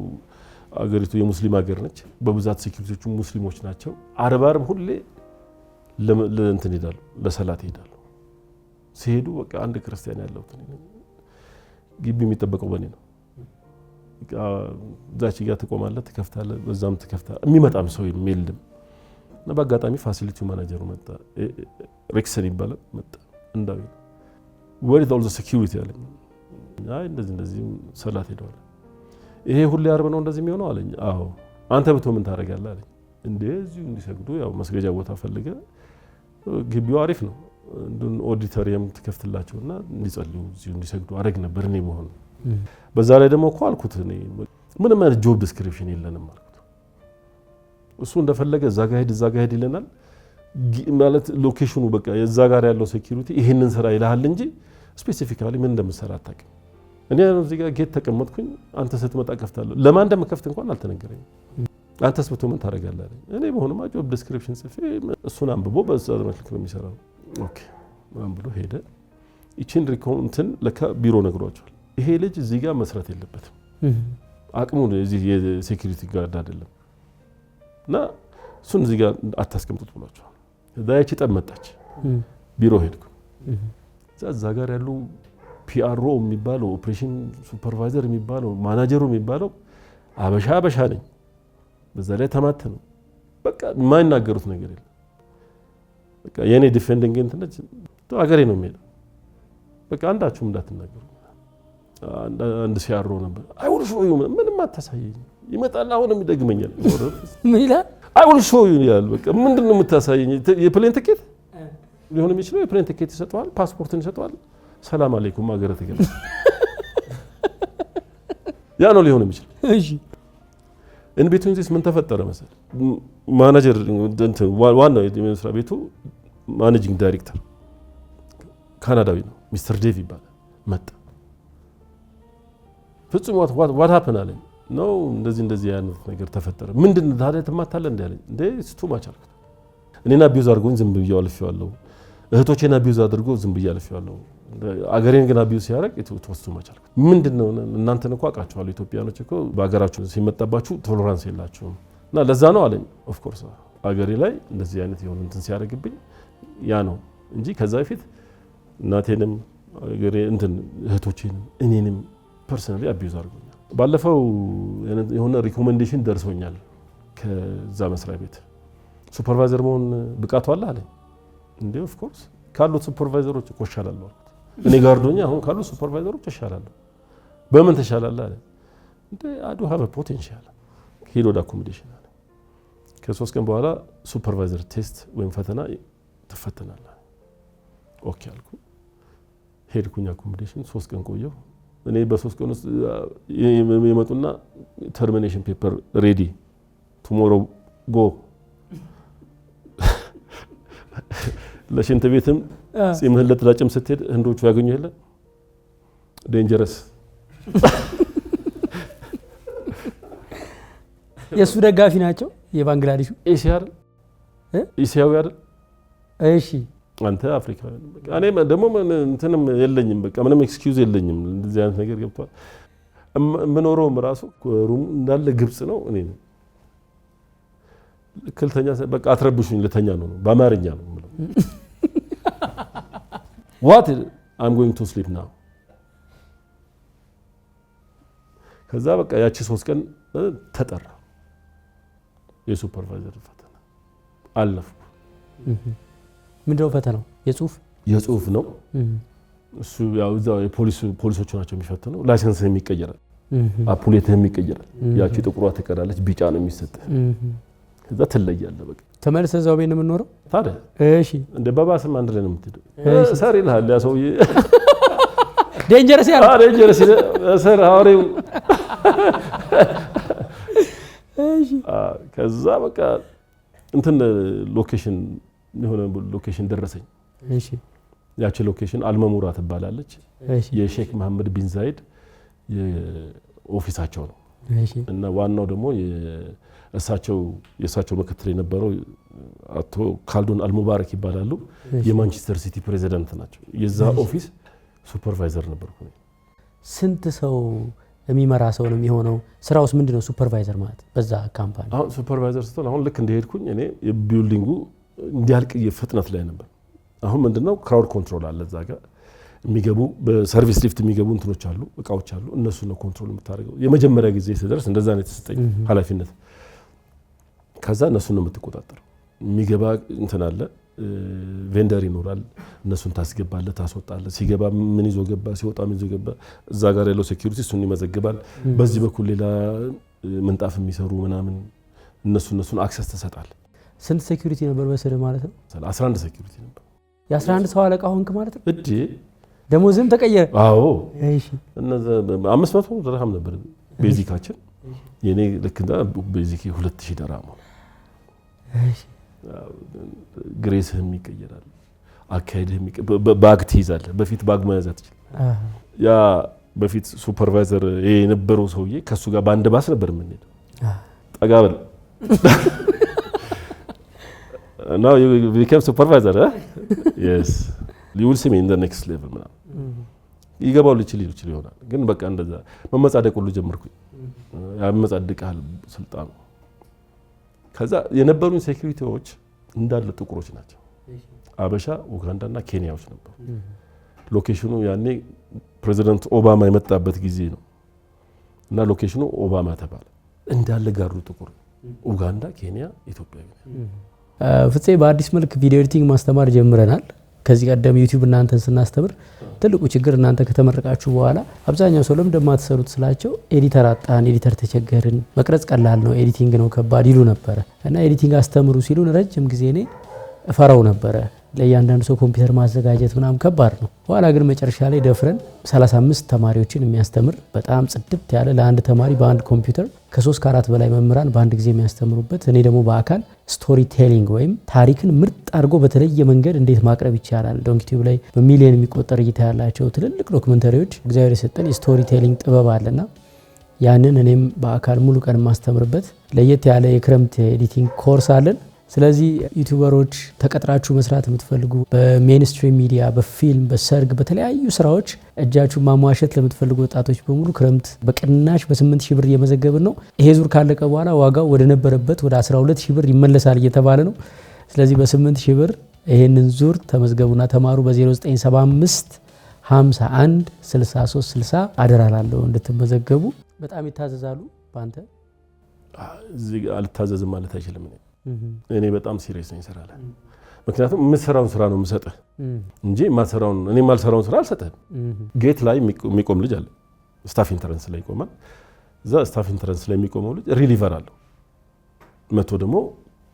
አገሪቱ የሙስሊም ሀገር ነች፣ በብዛት ሴኩሪቲዎቹ ሙስሊሞች ናቸው። አርብ ሁሌ ለእንትን ይሄዳሉ፣ ለሰላት ይሄዳሉ። ሲሄዱ በቃ አንድ ክርስቲያን ያለው ግቢ የሚጠበቀው በእኔ ነው። እዛች ጋር ትቆማለህ፣ ትከፍታለህ፣ በዛም ትከፍታለህ። የሚመጣም ሰው የለም። እና በአጋጣሚ ፋሲሊቲ ማናጀሩ መጣ፣ ሬክሰን ይባላል። መጣ እንዳው where is all the security አለኝ። አይ እንደዚህ ሰላት ሄደዋል። ይሄ ሁሌ አርብ ነው እንደዚህ የሚሆነው አለኝ። አዎ አንተ ብትሆን ምን ታደርጋለህ አለኝ። እንደዚህ እንዲሰግዱ ያው መስገጃ ቦታ ፈልገ፣ ግቢው አሪፍ ነው፣ ኦዲቶሪየም ትከፍትላቸውና እንዲጸልዩ እዚሁ እንዲሰግዱ አደረግ ነበር እኔ በሆነ። በዛ ላይ ደግሞ እኮ አልኩት እኔ ምንም አይነት ጆብ ዲስክሪፕሽን የለንም አልኩት። እሱ እንደፈለገ እዛ ጋር ሄድ ይለናል ማለት ሎኬሽኑ በቃ የዛ ጋር ያለው ሴኩሪቲ ይሄንን ስራ ይልሃል እንጂ ስፔሲፊካሊ ምን እንደምሰራ አታውቅም። እኔ እዚህ ጋር ጌት ተቀመጥኩኝ። አንተ ስትመጣ ከፍታለሁ። ለማን እንደምከፍት እንኳን አልተነገረኝም። አንተስ ብትሆን ምን ታደርጋለህ አለኝ። እኔ በሆነማ ጆብ ዲስክሪፕሽን ጽፌ እሱን አንብቦ በዛ መልክ ነው የሚሰራው። ኦኬ ማን ብሎ ሄደ። ይቺን ሪኮንትን ለካ ቢሮ ነግሯቸዋል። ይሄ ልጅ እዚህ ጋር መስራት የለበትም፣ አቅሙ እዚህ የሴኩሪቲ ጋርድ አይደለም እና እሱን እዚህ ጋር አታስቀምጡት ብሏቸዋል። ዳያቺ ጠመጣች። ቢሮ ሄድኩ። እዛ ጋር ያሉ ፒአርኦ የሚባለው ኦፕሬሽን ሱፐርቫይዘር የሚባለው ማናጀሩ የሚባለው አበሻ ነኝ። በዛ ላይ ተማተኑ። በቃ የማይናገሩት ነገር የለም። በቃ የኔ ዲፌንዲንግ እንትነች አገሬ ነው የሚሄደው። በቃ አንዳችሁም እንዳትናገሩ። አንድ ሲያሮ ነበር። አይውል ሾዩ ምንም አታሳየኝ ይመጣል። አሁንም ይደግመኛል። ምን ይላል? አይውል ሾዩ ይላል። በቃ ምንድነው የምታሳየኝ? የፕሌን ትኬት ሊሆን የሚችለው የፕሌን ትኬት ይሰጠዋል፣ ፓስፖርትን ይሰጠዋል። ሰላም አለይኩም አገረ ተገኘ። ያ ነው ሊሆን የሚችለው። እሺ እን ቤቱን እዚህ ምን ተፈጠረ መሰል ማናጀር እንትን ዋናው የመስሪያ ቤቱ ማኔጂንግ ዳይሬክተር ካናዳዊ ነው፣ ሚስተር ዴቭ ይባላል። መጣ። ፍጹም ዋት ሃፕን አለኝ። ነው እንደዚህ አይነት ነገር ተፈጠረ። ምንድነው ታዲያ ተማታለ እንዴ አለኝ። እንዴ ስቱማች አልኩት። እኔና አቢዩዝ አድርጎኝ ዝም ብዬው አልፌዋለሁ። እህቶቼና አቢዩዝ አድርጎ ዝም ብዬ አልፌዋለሁ። አገሬን ግን አቢዩዝ ሲያደርግ ስቱማች አልኩት። ምንድነው እናንተን እኮ አውቃችኋለሁ፣ ኢትዮጵያኖች እኮ በአገራችሁ ሲመጣባችሁ ቶለራንስ የላችሁም እና ለዛ ነው አለኝ። ኦፍ ኮርስ አገሬ ላይ እንደዚህ አይነት የሆነ እንትን ሲያደርግብኝ ያ ነው እንጂ ከዛ በፊት እናቴንም አገሬ እንትን እህቶቼንም እኔንም ፐርሰናሊ አቢዩዝ አድርጎኛል። ባለፈው የሆነ ሪኮሜንዴሽን ደርሶኛል ከዛ መስሪያ ቤት ሱፐርቫይዘር መሆን ብቃቱ አለ አለኝ። እንዴ ኦፍ ኮርስ ካሉት ሱፐርቫይዘሮች እኮ እሻላለሁ አልኩት። እኔ ጋርዶኛ አሁን ካሉት ሱፐርቫይዘሮች እሻላለሁ። በምን ተሻላለህ አለ። እንደ አዱ ሃቭ ፖቴንሻል ሄዶ ወደ አኮሞዴሽን አለ። ከ3 ቀን በኋላ ሱፐርቫይዘር ቴስት ወይም ፈተና ትፈተናለህ። ኦኬ አልኩ። ሄድኩኝ አኮሞዴሽን 3 ቀን ቆየሁ። እኔ በ3 ቀን ውስጥ የመጡና ተርሚኔሽን ፔፐር ሬዲ ቱሞሮ ጎ ለሽንት ቤትም ጺምህን ለጥላጭም ስትሄድ ህንዶቹ ያገኙ የለ ዴንጀረስ የሱ ደጋፊ ናቸው የባንግላዴሹ ኤሲያዊ አይደል? እሺ አንተ አፍሪካዊ በቃ እኔ ደግሞ እንትንም የለኝም በቃ ምንም ኤክስኪውዝ የለኝም እንደዚህ አይነት ነገር ገብቷል። ምኖረውም ራሱ ሩም እንዳለ ግብጽ ነው። እኔ ክልተኛ በቃ አትረብሹኝ ልተኛ ነው በአማርኛ ነው የምለው። what I'm going to sleep now ከዛ በቃ ያቺ 3 ቀን ተጠራ የሱፐርቫይዘር ፈተና አለፍኩ። ምንድነው ፈተናው? የጽሁፍ ነው። እሱ ያው እዛው ፖሊሶቹ ናቸው የሚፈትነው። ላይሰንስ የሚቀየራል፣ አፑሌትህ የሚቀየራል። ያቺ ጥቁሯ ትቀራለች፣ ቢጫ ነው የሚሰጥህ። ከዛ ትለያለህ። በቃ ተመልሰህ እዛው ቤት ነው የምንኖረው ታዲያ። እሺ እንደ ባባስም አንድ ላይ ነው የምትሄደው። ሰር ይልሃል ያ ሰውዬ ዴንጀረስ ያለው ዴንጀረስ ሰር አውሬው። እሺ ከዛ በቃ እንትን ሎኬሽን የሆነ ሎኬሽን ደረሰኝ። እሺ ያቺ ሎኬሽን አልመሙራ ትባላለች። የሼክ መሐመድ ቢን ዛይድ የኦፊሳቸው ነው። እሺ እና ዋናው ደግሞ የእሳቸው ምክትል የነበረው አቶ ካልዱን አልሙባረክ ይባላሉ። የማንቸስተር ሲቲ ፕሬዚዳንት ናቸው። የዛ ኦፊስ ሱፐርቫይዘር ነበርኩ። ስንት ሰው የሚመራ ሰው ነው የሚሆነው? ስራውስ ምንድነው ሱፐርቫይዘር ማለት በዛ ካምፓኒ? አሁን ሱፐርቫይዘር ስትሆን አሁን ልክ እንደሄድኩኝ እኔ የቢልዲንጉ እንዲያልቅ የፍጥነት ላይ ነበር። አሁን ምንድነው ክራውድ ኮንትሮል አለ እዛ ጋር የሚገቡ በሰርቪስ ሊፍት የሚገቡ እንትኖች አሉ፣ እቃዎች አሉ። እነሱ ነው ኮንትሮል የምታደርገው። የመጀመሪያ ጊዜ ስደርስ እንደዛ ነው የተሰጠኝ ኃላፊነት። ከዛ እነሱ ነው የምትቆጣጠረው። የሚገባ እንትን አለ፣ ቬንደር ይኖራል። እነሱን ታስገባለህ፣ ታስወጣለህ። ሲገባ ምን ይዞ ገባ፣ ሲወጣ ምን ይዞ ገባ። እዛ ጋር ያለው ሴኩሪቲ እሱን ይመዘግባል። በዚህ በኩል ሌላ ምንጣፍ የሚሰሩ ምናምን እነሱን አክሰስ ትሰጣለህ። ስንት ሴኩሪቲ ነበር በስር ማለት ነው? 11 ሴኩሪቲ ነበር። የ11 ሰው አለቃ ሆንክ ማለት ነው? እዴ ደሞዝም ተቀየረ? አዎ። እሺ እነዛ 500 ድርሃም ነበር ቤዚካችን። የኔ ልክ እንደ ቤዚክ 2000 ድርሃም ነው። እሺ ግሬስህም ይቀየራል፣ አካሄድህም ባግ ትይዛለህ። በፊት ባግ መያዝ አትችልም። ያ በፊት ሱፐርቫይዘር የነበረው ሰውዬ ከሱ ጋር በአንድ ባስ ነበር የምንሄደው። ጠጋ በል now you became supervisor yes you will see me in the next level ምናምን ይገባው ልችል ይሆናል። ግን በቃ እንደዛ መመጻደቅ ሁሉ ጀመርኩኝ። ያመጻድቃል ስልጣኑ። ከዛ የነበሩኝ ሴኩሪቲዎች እንዳለ ጥቁሮች ናቸው። አበሻ፣ ኡጋንዳና ኬንያዎች ነበሩ። ሎኬሽኑ ያኔ ፕሬዚዳንት ኦባማ የመጣበት ጊዜ ነው እና ሎኬሽኑ ኦባማ ተባለ። እንዳለ ጋሩ ጥቁር፣ ኡጋንዳ፣ ኬንያ፣ ኢትዮጵያ። ፍፄ በአዲስ መልክ ቪዲዮ ኤዲቲንግ ማስተማር ጀምረናል። ከዚህ ቀደም ዩቲዩብ እናንተን ስናስተምር ትልቁ ችግር እናንተ ከተመረቃችሁ በኋላ አብዛኛው ሰው ለምን እንደማትሰሩት ስላቸው ኤዲተር አጣን፣ ኤዲተር ተቸገርን፣ መቅረጽ ቀላል ነው፣ ኤዲቲንግ ነው ከባድ ይሉ ነበረ እና ኤዲቲንግ አስተምሩ ሲሉን ረጅም ጊዜ እኔ እፈራው ነበረ። ለእያንዳንዱ ሰው ኮምፒውተር ማዘጋጀት ምናምን ከባድ ነው። በኋላ ግን መጨረሻ ላይ ደፍረን 35 ተማሪዎችን የሚያስተምር በጣም ጽድት ያለ ለአንድ ተማሪ በአንድ ኮምፒውተር ከ3 ከ4 በላይ መምህራን በአንድ ጊዜ የሚያስተምሩበት፣ እኔ ደግሞ በአካል ስቶሪ ቴሊንግ ወይም ታሪክን ምርጥ አድርጎ በተለየ መንገድ እንዴት ማቅረብ ይቻላል። ዶንኪቲዩብ ላይ በሚሊዮን የሚቆጠር እይታ ያላቸው ትልልቅ ዶክመንተሪዎች እግዚአብሔር የሰጠን የስቶሪ ቴሊንግ ጥበብ አለና ያንን እኔም በአካል ሙሉ ቀን ማስተምርበት ለየት ያለ የክረምት ኤዲቲንግ ኮርስ አለን። ስለዚህ ዩቲዩበሮች ተቀጥራችሁ መስራት የምትፈልጉ በሜንስትሪም ሚዲያ፣ በፊልም፣ በሰርግ፣ በተለያዩ ስራዎች እጃችሁ ማሟሸት ለምትፈልጉ ወጣቶች በሙሉ ክረምት በቅናሽ በ8000 ብር እየመዘገብን ነው። ይሄ ዙር ካለቀ በኋላ ዋጋው ወደ ነበረበት ወደ 12000 ብር ይመለሳል እየተባለ ነው። ስለዚህ በ8000 ብር ይሄንን ዙር ተመዝገቡና ተማሩ። በ0975 51 63 60 አደራላለሁ እንድትመዘገቡ። በጣም ይታዘዛሉ ባንተ? እዚህ አልታዘዝም ማለት አይችልም። እኔ በጣም ሲሪየስ ነኝ ስራ ላይ። ምክንያቱም የምትሰራውን ስራ ነው የምሰጥህ እንጂ እኔ የማልሰራውን ስራ አልሰጥህም። ጌት ላይ የሚቆም ልጅ አለ፣ ስታፍ ኢንተረንስ ላይ ይቆማል። እዛ ስታፍ ኢንትራንስ ላይ የሚቆመው ልጅ ሪሊቨር አለው መቶ ደግሞ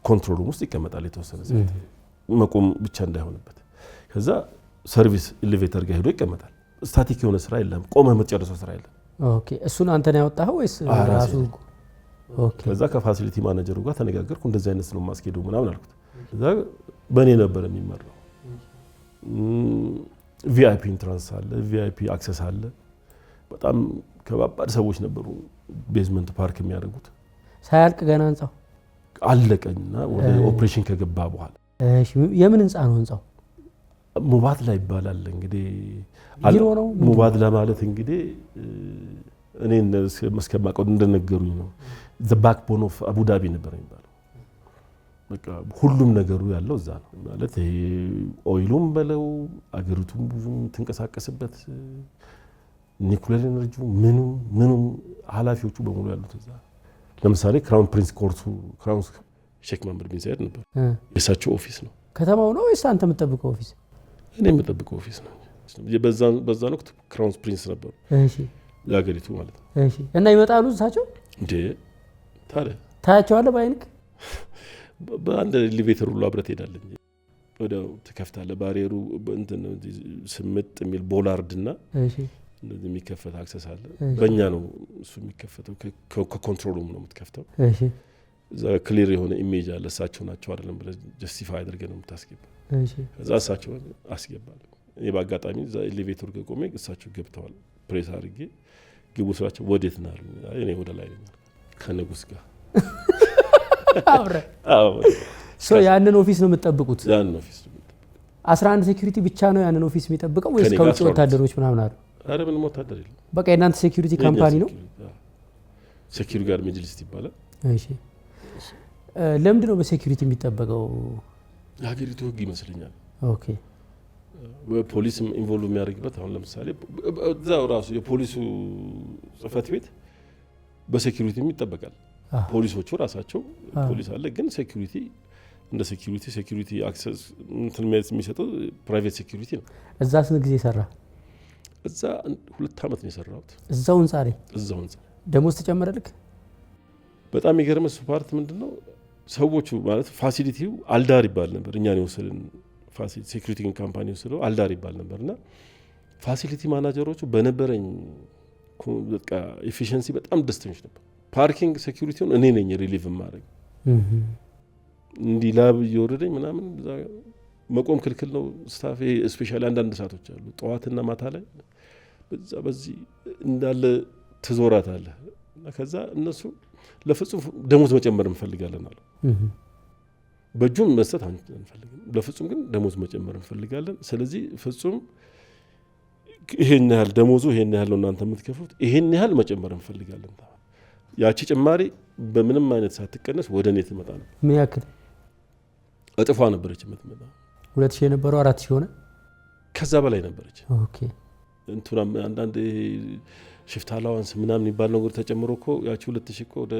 ኮንትሮል ሩም ውስጥ ይቀመጣል የተወሰነ ሰዓት መቆም ብቻ እንዳይሆንበት ከዛ ሰርቪስ ኤሌቬተር ጋር ሄዶ ይቀመጣል ስታቲክ የሆነ ስራ የለም ቆመ የምትጨርሰው ስራ የለም ኦኬ እሱን አንተ ነው ያወጣኸው ወይስ ራሱ ኦኬ ከዛ ከፋሲሊቲ ማኔጀሩ ጋር ተነጋገርኩ እንደዚህ አይነት ነው ማስኬዱ ምናምን አልኩት ከዛ በእኔ ነበር የሚመራው ቪአይፒ ኢንትራንስ አለ ቪአይፒ አክሰስ አለ በጣም ከባባድ ሰዎች ነበሩ ቤዝመንት ፓርክ የሚያደርጉት ሳያልቅ ገና ህንጻው አለቀኝና ወደ ኦፕሬሽን ከገባ በኋላ እሺ የምን ህንጻ ነው ህንጻው ሙባድላ ይባላል እንግዲህ ቢሮ ነው ሙባድላ ማለት እንግዲህ እኔ መስከማቀው እንደነገሩኝ ነው the backbone of Abu Dhabi ነበር የሚባለው በቃ ሁሉም ነገሩ ያለው እዛ ነው ማለት ይሄ ኦይሉም በለው አገሪቱም ብዙ ተንቀሳቀስበት ኒኩሌር ኤነርጂ ምኑ ኃላፊዎቹ በሙሉ ያሉት እዛ ለምሳሌ ክራውን ፕሪንስ ኮርቱ ክራውን ሼክ መሐመድ ቢን ዛይድ ነበር የሳቸው ኦፊስ ነው ከተማው ነው ወይስ አንተ የምትጠብቀው ኦፊስ እኔ የምጠብቀው ኦፊስ ነው በዛ ወቅት ክራውን ፕሪንስ ነበር እሺ ለሀገሪቱ ማለት ነው እሺ እና ይመጣሉ እሳቸው እንዴ ታያቸዋለህ በአይንክ በአንድ ኤሌቬተር ሁሉ አብረት ሄዳለኝ ወዲያው ተከፍታለህ ባሪየሩ እንትን ስምጥ የሚል ቦላርድና እሺ እንደዚህ የሚከፈት አክሰስ አለ በእኛ ነው እሱ የሚከፈተው ከኮንትሮል ሩም ነው የምትከፍተው እሺ እዛ ክሊር የሆነ ኢሜጅ አለ እሳቸው ናቸው አይደለም ብለህ ጀስቲፋይ አድርገህ ነው የምታስገባው እሺ እዛ እሳቸው አስገባለሁ እኔ በአጋጣሚ እዛ ኤሌቬተር ጋር ቆሜ እሳቸው ገብተዋል ፕሬስ አድርጌ ግቡ ስራቸው ወዴት ነው እኔ ወደ ላይ ነኝ ከንጉስ ጋር አብረ ያንን ኦፊስ ነው የምትጠብቁት ያንን ኦፊስ 11 ሴኩሪቲ ብቻ ነው ያንን ኦፊስ የሚጠብቀው ወይስ ከውጭ ወታደሮች ምናምን አሉ አረ ምን ወታደር የለም በቃ የናንተ ሴኩሪቲ ካምፓኒ ነው ሴኩሪቲ ጋር መጅሊስ ይባላል እሺ ለምንድን ነው በሴኩሪቲ የሚጠበቀው የሀገሪቱ ህግ ይመስለኛል ኦኬ ፖሊስም ኢንቮልቭ የሚያደርግበት አሁን ለምሳሌ እዛው ራሱ የፖሊሱ ጽህፈት ቤት በሴኩሪቲ ይጠበቃል ፖሊሶቹ ራሳቸው ፖሊስ አለ ግን ሴኩሪቲ እንደ ሴኩሪቲ አክሰስ እንትን የሚሰጠው ፕራይቬት ሴኩሪቲ ነው እዛ ስንት ጊዜ ሰራ እዛ 2 አመት ነው የሰራሁት እዛው ህንጻ ላይ ደሞዝ ተጨመረልክ በጣም የገረመው ፓርት ምንድነው ሰዎቹ ማለት ፋሲሊቲው አልዳር ይባል ነበር እኛን የወሰደን ፋሲሊቲ ሴኩሪቲ ካምፓኒ ወሰደው አልዳር ይባል ነበርና ፋሲሊቲ ማናጀሮቹ በነበረኝ በቃ ኤፊሺየንሲ በጣም ደስተኞች ነበር ፓርኪንግ ሴኩሪቲውን እኔ ነኝ ሪሊቭ ማድረግ እንዲ ላብ እየወረደኝ ምናምን መቆም ክልክል ነው ስታፍ ስፔሻሊ አንዳንድ ሰዓቶች አሉ ጠዋትና ማታ ላይ በዚህ እንዳለ ተዞራታለህ እና ከዛ እነሱ ለፍጹም ደሞዝ መጨመር እንፈልጋለን አሉ በጁም መስጠት አንፈልግም ለፍጹም ግን ደሞዝ መጨመር እንፈልጋለን ስለዚህ ፍጹም ይሄን ያህል ደሞዙ ይሄን ያህል ነው እናንተ የምትከፍሉት ይሄን ያህል መጨመር እንፈልጋለን ያቺ ጭማሪ በምንም አይነት ሳትቀነስ ወደ እኔ ትመጣ ነው ምን ያክል እጥፏ ነበረች የምትመጣ 2000 የነበረው 4000 ሆነ ከዛ በላይ ነበረች ኦኬ እንቱና አንዳንድ ሽፍት አላዋንስ ምናምን ይባል ነገር ተጨምሮ እኮ ያቺ 2000 እኮ ወደ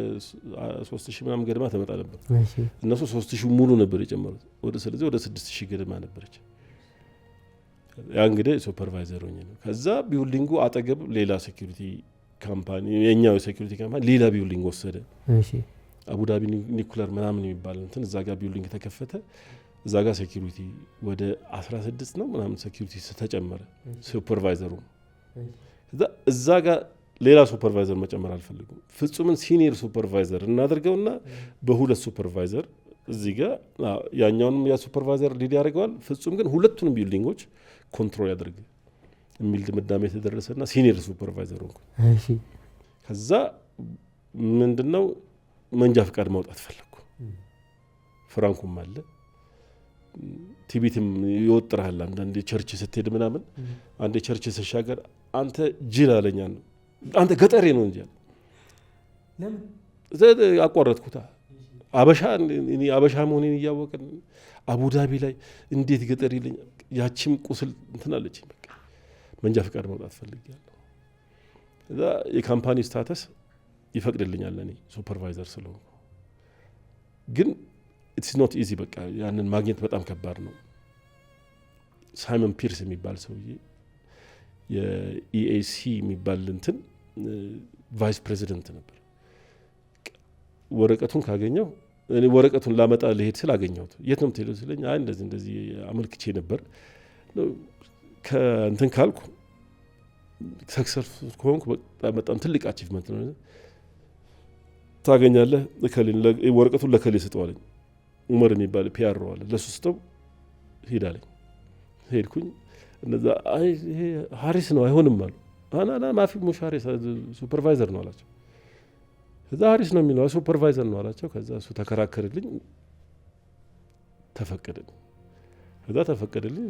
3000 ምናምን ገደማ ተመጣ ነበር እሺ እነሱ 3000 ሙሉ ነበር የጨመሩት ስለዚህ ወደ 6000 ገደማ ነበረች ያ እንግዲህ ሱፐርቫይዘር ሆኜ ነው ከዛ ቢልዲንጉ አጠገብ ሌላ ሴኩሪቲ ካምፓኒ የኛው ሴኩሪቲ ካምፓኒ ሌላ ቢልዲንግ ወሰደ እሺ አቡዳቢ ኒኩለር ምናምን ይባል እንትን እዛ ጋር ቢልዲንግ ተከፈተ እዛ ጋር ሴኩሪቲ ወደ 16 ነው ምናምን ሴኩሪቲ ተጨመረ ሱፐርቫይዘሩ እዛ ጋር ሌላ ሱፐርቫይዘር መጨመር አልፈልጉም ፍጹምን ሲኒየር ሱፐርቫይዘር እናደርገውና በሁለት ሱፐርቫይዘር እዚህ ጋር ያኛውንም ያ ሱፐርቫይዘር ሊድ ያደርገዋል ፍጹም ግን ሁለቱንም ቢልዲንጎች ኮንትሮል ያደርግ የሚል ድምዳሜ ተደረሰና ሲኒየር ሱፐርቫይዘር ሆንኩ እሺ ከዛ ምንድነው መንጃ ፍቃድ ማውጣት ፈለኩ ፍራንኩም አለ ቲቢትም ይወጥራል አንድ ቸርች ስትሄድ ምናምን አንድ ቸርች ሲሻገር አንተ ጅል አለኛ ነው አንተ ገጠሬ ነው እንጂ ለምን ዘደ አቋረጥኩታ አበሻ መሆኔን እያወቀን አቡዳቢ ላይ እንዴት ገጠር ይለኛል ያቺም ቁስል እንትናለች በቃ መንጃ ፍቃድ ማውጣት ፈልጋለሁ እዛ የካምፓኒ ስታተስ ይፈቅድልኛል ለኔ ሱፐርቫይዘር ስለሆንኩ ግን it's not easy በቃ ያንን ማግኘት በጣም ከባድ ነው ሳይመን ፒርስ የሚባል ሰውዬ የኢኤሲ የሚባል እንትን ቫይስ ፕሬዚደንት ነበር። ወረቀቱን ካገኘው እኔ ወረቀቱን ላመጣ ልሄድ ስል አገኘሁት። የት ነው የምትሄደው ሲለኝ አይ እንደዚህ አመልክቼ ነበር ከእንትን ካልኩ ሰክሰስፉል ከሆንኩ በጣም ትልቅ አቺቭመንት ነው ታገኛለህ ወረቀቱን ለከሌ ስጠዋለኝ ዑመር የሚባል ፒአር አለ ለሱ ስጠው ሄዳለኝ ሄድኩኝ እነዛ አይ ይሄ ሀሪስ ነው አይሆንም አሉ አና ማፊ ሙሻሪስ ሱፐርቫይዘር ነው አላቸው ከዛ ሀሪስ ነው የሚለው ሱፐርቫይዘር ነው አላቸው ከዛ እሱ ተከራከረልኝ ተፈቀደልኝ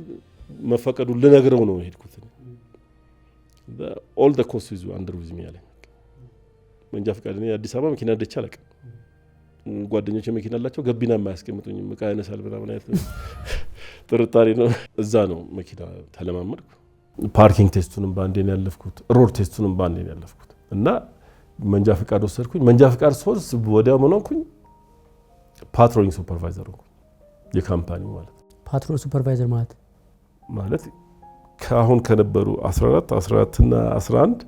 መፈቀዱን ልነግረው ነው ሄድኩት all the costs is under with me አለኝ መንጃ ፈቃድ እኔ አዲስ አበባ መኪና ደቻ አለቀ ጓደኞቼ መኪና አላቸው ገቢና የማያስቀምጡኝ መቃ ያነሳል ምናምን አይነት ጥርጣሬ ነው እዛ ነው መኪና ተለማመድኩ ፓርኪንግ ቴስቱንም ባንዴ ነው ያለፍኩት ሮድ ቴስቱንም ባንዴ ነው ያለፍኩት እና መንጃ ፈቃድ ወሰድኩኝ መንጃ ፈቃድ ሶርስ ወዲያው ሆንኩኝ ፓትሮሊንግ ሱፐርቫይዘር ሆንኩኝ የካምፓኒው ማለት ፓትሮል ሱፐርቫይዘር ማለት ከአሁን ከነበሩ 14 እና 11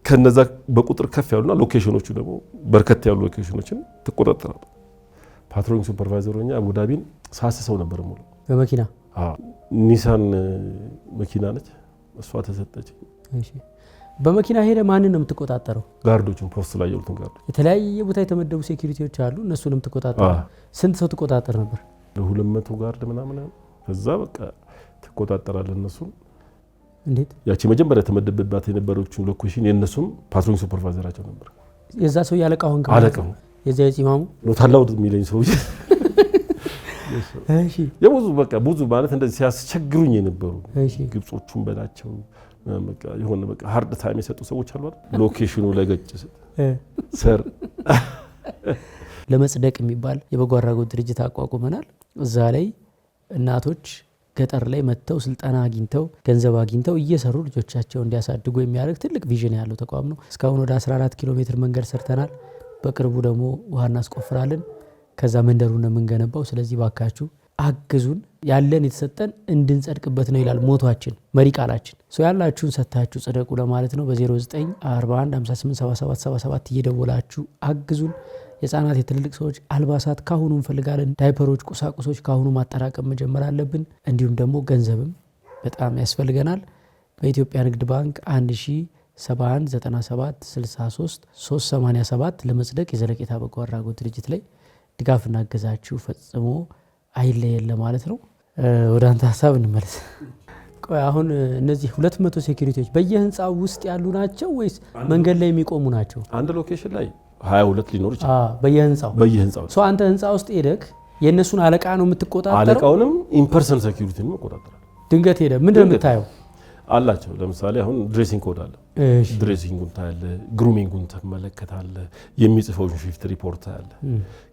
ከነዛ በቁጥር ከፍ ያሉና ሎኬሽኖቹ ደግሞ በርከት ያሉ ሎኬሽኖችን ተቆጣጣለ ፓትሮሊንግ ሱፐርቫይዘር ሆኛ አቡዳቢን ሳስሰው ነበር ሙሉ በመኪና ኒሳን መኪና ነች እሷ ተሰጠች እሺ በመኪና ሄደ ማንን ነው የምትቆጣጠረው ጋርዶቹን ፖስት ላይ ያሉትን ጋርዶች የተለያየ ቦታ የተመደቡ ሴኩሪቲዎች አሉ እነሱንም ትቆጣጠር ስንት ሰው ትቆጣጠር ነበር 200 ጋርድ ምናምን ከዛ በቃ ተቆጣጠራለህ እነሱ እንዴት ያቺ መጀመሪያ ተመደበባት የነበረችው ሎኬሽን የነሱም ፓትሮሊንግ ሱፐርቫይዘራቸው ነበር የዛ ሰው ያለቃውን አለቃው የዛ የጺማሙ ነው ታላውድ ሚለኝ ሰው እሺ የብዙ በቃ ብዙ ማለት እንደዚህ ሲያስቸግሩኝ የነበሩ ግብጾቹን በላቸው በቃ የሆነ በቃ ሃርድ ታይም የሰጡ ሰዎች አሉ አይደል ሎኬሽኑ ላይ ገጭ ሰር ለመጽደቅ የሚባል የበጎ አድራጎት ድርጅት አቋቁመናል እዛ ላይ እናቶች ገጠር ላይ መተው ስልጣና አግኝተው ገንዘብ አግኝተው እየሰሩ ልጆቻቸው እንዲያሳድጉ የሚያደርግ ትልቅ ቪዥን ያለው ተቋም ነው እስካሁን ወደ 14 ኪሎ ሜትር መንገድ ሰርተናል በቅርቡ ደግሞ ውሃ እናስቆፍራለን ከዛ መንደሩን ነው የምንገነባው ስለዚህ ባካችሁ አግዙን ያለን የተሰጠን እንድንጸድቅበት ነው ይላል ሞቷችን መሪ ቃላችን ሰው ያላችሁን ሰታችሁ ጽደቁ ለማለት ነው በ0941587777 እየደወላችሁ አግዙን የህፃናት የትልልቅ ሰዎች አልባሳት ካሁኑ እንፈልጋለን ዳይፐሮች ቁሳቁሶች ካሁኑ ማጠራቀም መጀመር አለብን እንዲሁም ደግሞ ገንዘብም በጣም ያስፈልገናል በኢትዮጵያ ንግድ ባንክ 10719763 ለመጽደቅ የዘለቄታ በጎ አድራጎት ድርጅት ላይ ድጋፍና እገዛችሁ ፈጽሞ አይለየን ለማለት ነው ወደ አንተ ሐሳብ እንመለስ ቆይ አሁን እነዚህ 200 ሴኩሪቲዎች በየህንጻው ውስጥ ያሉ ናቸው ወይስ መንገድ ላይ የሚቆሙ ናቸው አንድ ሎኬሽን ላይ 22 ሊኖር ይችላል በየህንጻው ሰው አንተ ህንጻ ውስጥ ሄደክ የነሱን አለቃ ነው የምትቆጣጠረው አለቃውንም ኢምፐርሰን ሴኩሪቲ ነው መቆጣጠር ድንገት ሄደ ምንድነው የምታየው አላቸው ለምሳሌ አሁን ድሬሲንግ ኮድ አለ ድሬሲንጉን ታያለ ግሩሚንጉን ተመለከታለ የሚጽፈውን ሺፍት ሪፖርት አለ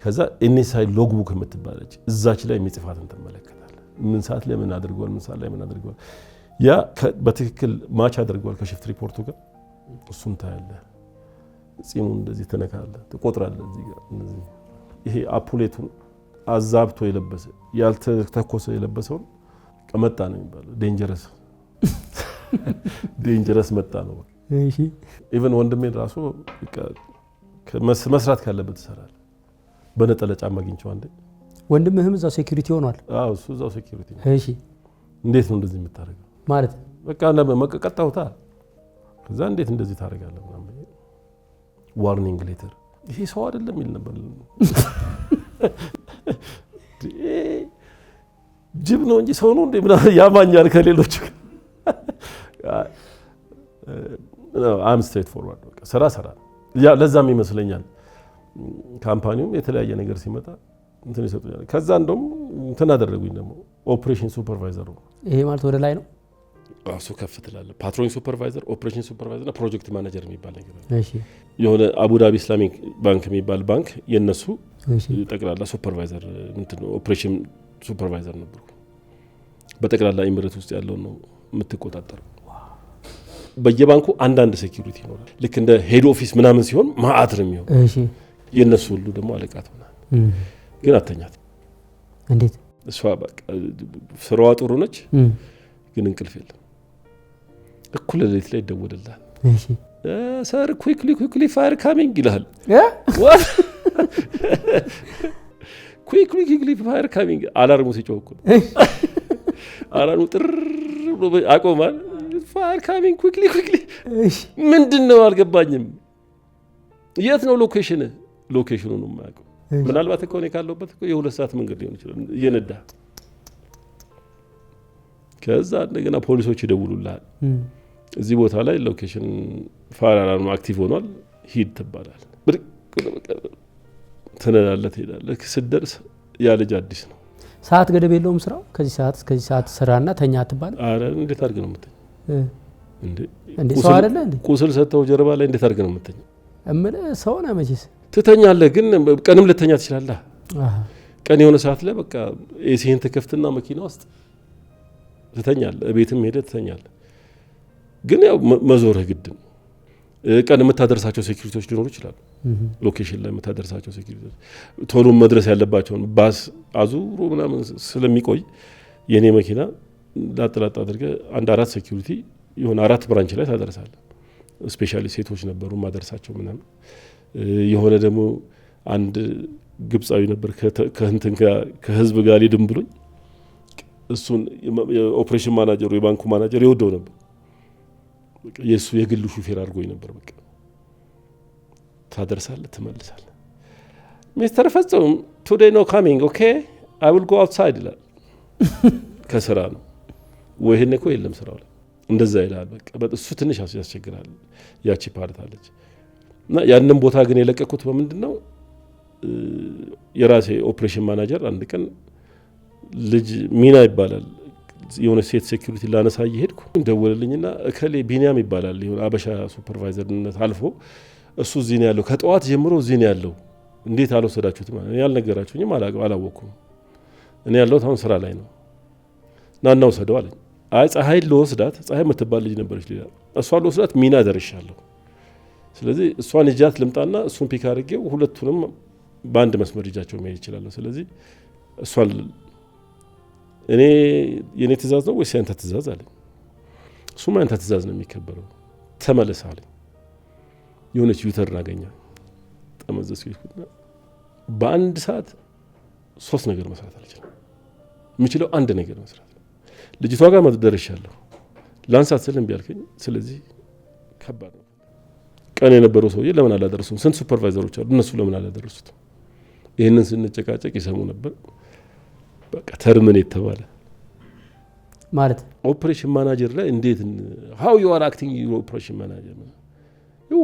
ከዛ ኤንኤስአይ ሎግቡክ የምትባለች እዛች ላይ የሚጽፋትን ተመለከታለ ምን ሰዓት ላይ ምን አድርጓል ምን ሰዓት ላይ ምን አድርጓል ያ በትክክል ማች አድርጓል ከሺፍት ሪፖርቱ ጋር እሱን ታያለ ጺሙን እንደዚህ ተነካለ ተቆጥራለ እዚህ ጋር እንደዚህ ይሄ አፑሌቱን አዛብቶ የለበሰ ያልተተኮሰ የለበሰው ቀመጣ ነው የሚባለው ዴንጀረስ መጣ ነው እሺ ኢቭን ወንድሜን ራሱ መስራት ካለበት ይሰራል በነጠለ ጫማ አግኝቼው አንዴ ወንድምህም እዛው ሴኩሪቲ ሆኗል አዎ እሱ እዛው ሴኩሪቲ ነው እሺ እንዴት ነው እንደዚህ የምታረጋው ማለት በቃ መቀጣውታ ከዛ እንዴት እንደዚህ ታረጋለህ ምናምን ዋርኒንግ ሌተር ይሄ ሰው አይደለም ይል ነበር ጅብ ነው እንጂ ሰው ነው እንዴ ምናምን ያማኛል ከሌሎች አም ስትሬት ፎርዋርድ በቃ ሰራ ያ ለዛም ይመስለኛል ካምፓኒውም የተለያየ ነገር ሲመጣ እንትን ይሰጡኛል ከዛ እንደውም እንትን አደረጉኝ ደግሞ ኦፕሬሽን ሱፐርቫይዘር ይሄ ማለት ወደ ላይ ነው አሱ ከፍ ትላለህ ፓትሮሊንግ ሱፐርቫይዘር ኦፕሬሽን ሱፐርቫይዘር እና ፕሮጀክት ማኔጀር የሚባል ነገር እሺ የሆነ አቡዳቢ ኢስላሚክ ባንክ የሚባል ባንክ የነሱ ጠቅላላ ሱፐርቫይዘር እንትን ኦፕሬሽን ሱፐርቫይዘር ነበርኩ በጠቅላላ ኢሚሬት ውስጥ ያለው ነው የምትቆጣጠረው በየባንኩ አንዳንድ ሴኩሪቲ ይኖራል ልክ እንደ ሄድ ኦፊስ ምናምን ሲሆን ማአት ነው የሚሆን እሺ የነሱ ሁሉ ደግሞ አለቃት ምናምን ግን አተኛት እንዴት እሷ በቃ ስራዋ ጥሩ ነች ግን እንቅልፍ የለም እኩል ሌሊት ላይ ይደወልልሃል እሺ ሰር ኩዊክሊ ፋየር ካሚንግ ይላል። ኩዊክሊ ፋየር ካሚንግ አላርሙ ሲጮህ እኮ አላርሙ ጥር ብሎ አቆማል። ፋየር ካሚንግ ኩዊክሊ ምንድን ነው አልገባኝም። የት ነው ሎኬሽኑ ነው የማያውቀው። ምናልባት እኮ እኔ ካለሁበት እኮ የ2 ሰዓት መንገድ ሊሆን ይችላል እየነዳ። ከዛ እንደገና ፖሊሶች ይደውሉልሃል። እዚህ ቦታ ላይ ሎኬሽን ፋየር አላርም አክቲቭ ሆኗል ሂድ ትባላል። ብድቅ ትነዳለህ ትሄዳለህ። ስትደርስ ያ ልጅ አዲስ ነው። ሰዓት ገደብ የለውም ስራው። ከዚህ ሰዓት እስከዚህ ሰዓት ስራና ተኛ አትባል። አረ እንዴት አድርገህ ነው የምትተኛው? እንዴ ሰው አይደለ እንዴ? ቁስል ሰጥተው ጀርባ ላይ እንዴት አድርገህ ነው የምትተኛው? ሰው ነው መቼስ ትተኛለህ። ግን ቀንም ልተኛ ትችላለህ። ቀን የሆነ ሰዓት ላይ በቃ ኤሲህን ትከፍትና መኪና ውስጥ ትተኛለህ። ቤትም ሄደህ ትተኛለህ። ግን ያው መዞርህ ግድ ነው። ቀን የምታደርሳቸው ሴኩሪቲዎች ሊኖሩ ይችላሉ። ሎኬሽን ላይ የምታደርሳቸው ሴኩሪቲዎች ቶሎ መድረስ ያለባቸውን ባስ አዙሮ ምናምን ስለሚቆይ የኔ መኪና ላጥላጥ አድርገህ 4 ሴኩሪቲ የሆነ 4 ብራንች ላይ ታደርሳለህ። ስፔሻሊ ሴቶች ነበሩ ማደርሳቸው ምናምን። የሆነ ደግሞ አንድ ግብፃዊ ነበር ከህዝብ ጋር ሊድም ብሎኝ እሱን የኦፕሬሽን ማናጀሩ የባንኩ ማናጀር ይወደው ነበር። የሱ የግሉ ሹፌር አድርጎኝ ነበር። በቃ ታደርሳለህ ትመልሳለህ። ሚስተር ፈጽም ቱዴይ ኖ ካሚንግ ኦኬ አይ ዊል ጎ አውትሳይድ ይላል። ከስራ ነው ወይ ይሄን እኮ የለም ስራው ላይ እንደዛ ይላል። በቃ እሱ ትንሽ ያስቸግራል። ያቺ ፓርት አለች እና ያንን ቦታ ግን የለቀኩት በምንድነው የራሴ ኦፕሬሽን ማናጀር አንድ ቀን ልጅ ሚና ይባላል የሆነ ሴት ሴኩሪቲ ላነሳ እየሄድኩ ደወለልኝና እከሌ ቢኒያም ይባላል የሆነ አበሻ ሱፐርቫይዘርነት አልፎ እሱ እዚህ ነው ያለው ከጠዋት ጀምሮ እዚህ ነው ያለው እንዴት አልወሰዳችሁትም? እኔ ያልነገራችሁኝም አላወኩም። እኔ ያለሁት አሁን ስራ ላይ ነው ናና ወሰደው አለኝ። አይ ፀሐይ ልወስዳት ፀሐይ የምትባል ልጅ ነበረች ሌላ እሷን ልወስዳት ሚና ደርሻለሁ። ስለዚህ እሷን ይጃት ልምጣና እሱን ፒክ አድርጌው ሁለቱንም በአንድ መስመር ይጃቸው መሄድ ይችላለሁ። ስለዚህ እሷን እኔ የኔ ትእዛዝ ነው ወይስ ያንተ ትእዛዝ አለኝ። እሱማ ያንተ ትእዛዝ ነው የሚከበረው ተመለስ አለኝ። የሆነች ዩተርን አገኘ ጠመዘዝኩና በአንድ ሰዓት 3 ነገር መስራት አልችልም። የምችለው አንድ ነገር መስራት ልጅቷ ጋር መደረሻለሁ ላንሳት ስልም ቢያልከኝ ስለዚህ ከባድ ነው። ቀን የነበረው ሰውዬ ለምን አላደረሱም? ስንት ሱፐርቫይዘሮች አሉ እነሱ ለምን አላደረሱት? ይሄንን ስንጨቃጨቅ ይሰሙ ነበር። በቃ ተርሚኔት ተባለ ማለት ኦፕሬሽን ማናጀር ላይ እንዴት how you are acting your operation manager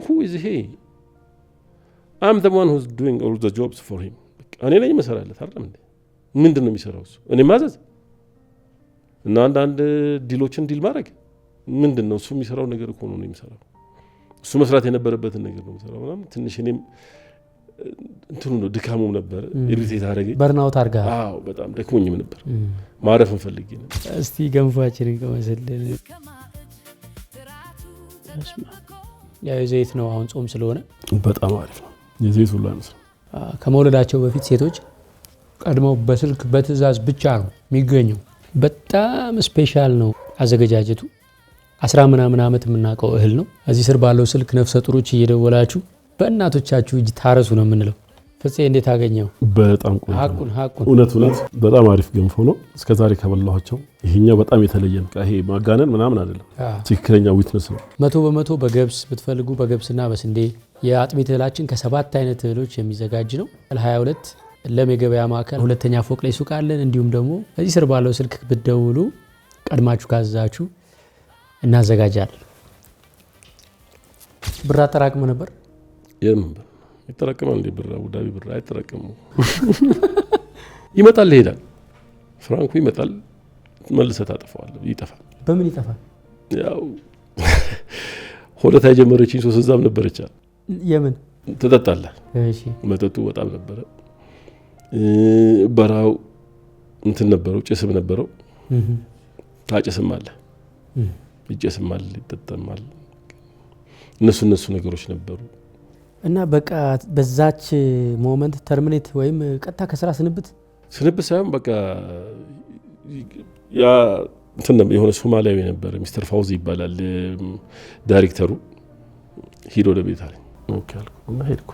who is he I'm the one who's doing all the jobs for him እኔ ነኝ መሰራለት አይደል እንዴ ምንድነው የሚሰራው እሱ እኔ ማዘዝ እና አንዳንድ ዲሎችን ዲል ማድረግ ምንድነው እሱ የሚሰራው ነገር እኮ ነው የሚሰራው እሱ መስራት የነበረበትን ነገር ነው የሚሰራው ምናምን ትንሽ እኔም እንትኑ ነው ድካሙ ነበር ኢሪቴት አደረገኝ በርናውት አርጋ አዎ በጣም ደክሞኝም ነበር ማረፍን ፈልጌ ነበር እስቲ ገንፏችንን ከመሰለን ያው ዘይት ነው አሁን ጾም ስለሆነ በጣም አሪፍ ነው የዘይት ሁሉ አይመስል ከመውለዳቸው በፊት ሴቶች ቀድመው በስልክ በትእዛዝ ብቻ ነው የሚገኘው በጣም ስፔሻል ነው አዘገጃጀቱ 10 ምናምን ዓመት የምናውቀው እህል ነው እዚህ ስር ባለው ስልክ ነፍሰ ጡሮች እየደወላችሁ በእናቶቻችሁ እጅ ታረሱ ነው የምንለው ፍፄ እንዴት አገኘው በጣም ቆንጆ ሀቁን እውነት በጣም አሪፍ ገንፎ ነው እስከዛሬ ከበላኋቸው ይሄኛው በጣም የተለየ ነው ይሄ ማጋነን ምናምን አይደለም ትክክለኛ ዊትነስ ነው 100% በገብስ ብትፈልጉ በገብስና በስንዴ የአጥሚት እህላችን ከ7 አይነት እህሎች የሚዘጋጅ ነው 22 ለመገበያ ማዕከል ሁለተኛ ፎቅ ላይ ሱቅ አለን እንዲሁም ደግሞ እዚህ ስር ባለው ስልክ ብትደውሉ ቀድማችሁ ካዛችሁ እናዘጋጃለን ብር አጠራቅመ ነበር የምንበር ይተረከማል እንደ ብር አቡዳቢ ብር አይተረከሙ ይመጣል ይሄዳል ፍራንኩ ይመጣል መልሰህ ታጠፋዋለህ ይጠፋል በምን ይጠፋል ያው ሆለታ የጀመረችኝ ሶስት እዛም ነበረች የምን ተጠጣለህ እሺ መጠጡ በጣም ነበረ በራው እንትን ነበረው ጭስም ነበረው ታጭስማለህ ይጭስማል ይጠጣማል እነሱ ነገሮች ነበሩ እና በቃ በዛች ሞመንት ተርሚኔት ወይም ቀጥታ ከስራ ስንብት ሳይሆን በቃ ያ እንትን የሆነ ሶማሊያዊ ነበር ሚስተር ፋውዚ ይባላል ዳይሬክተሩ ሂድ ወደ ቤት አለኝ። ኦኬ አልኩ እና ሄድኩ።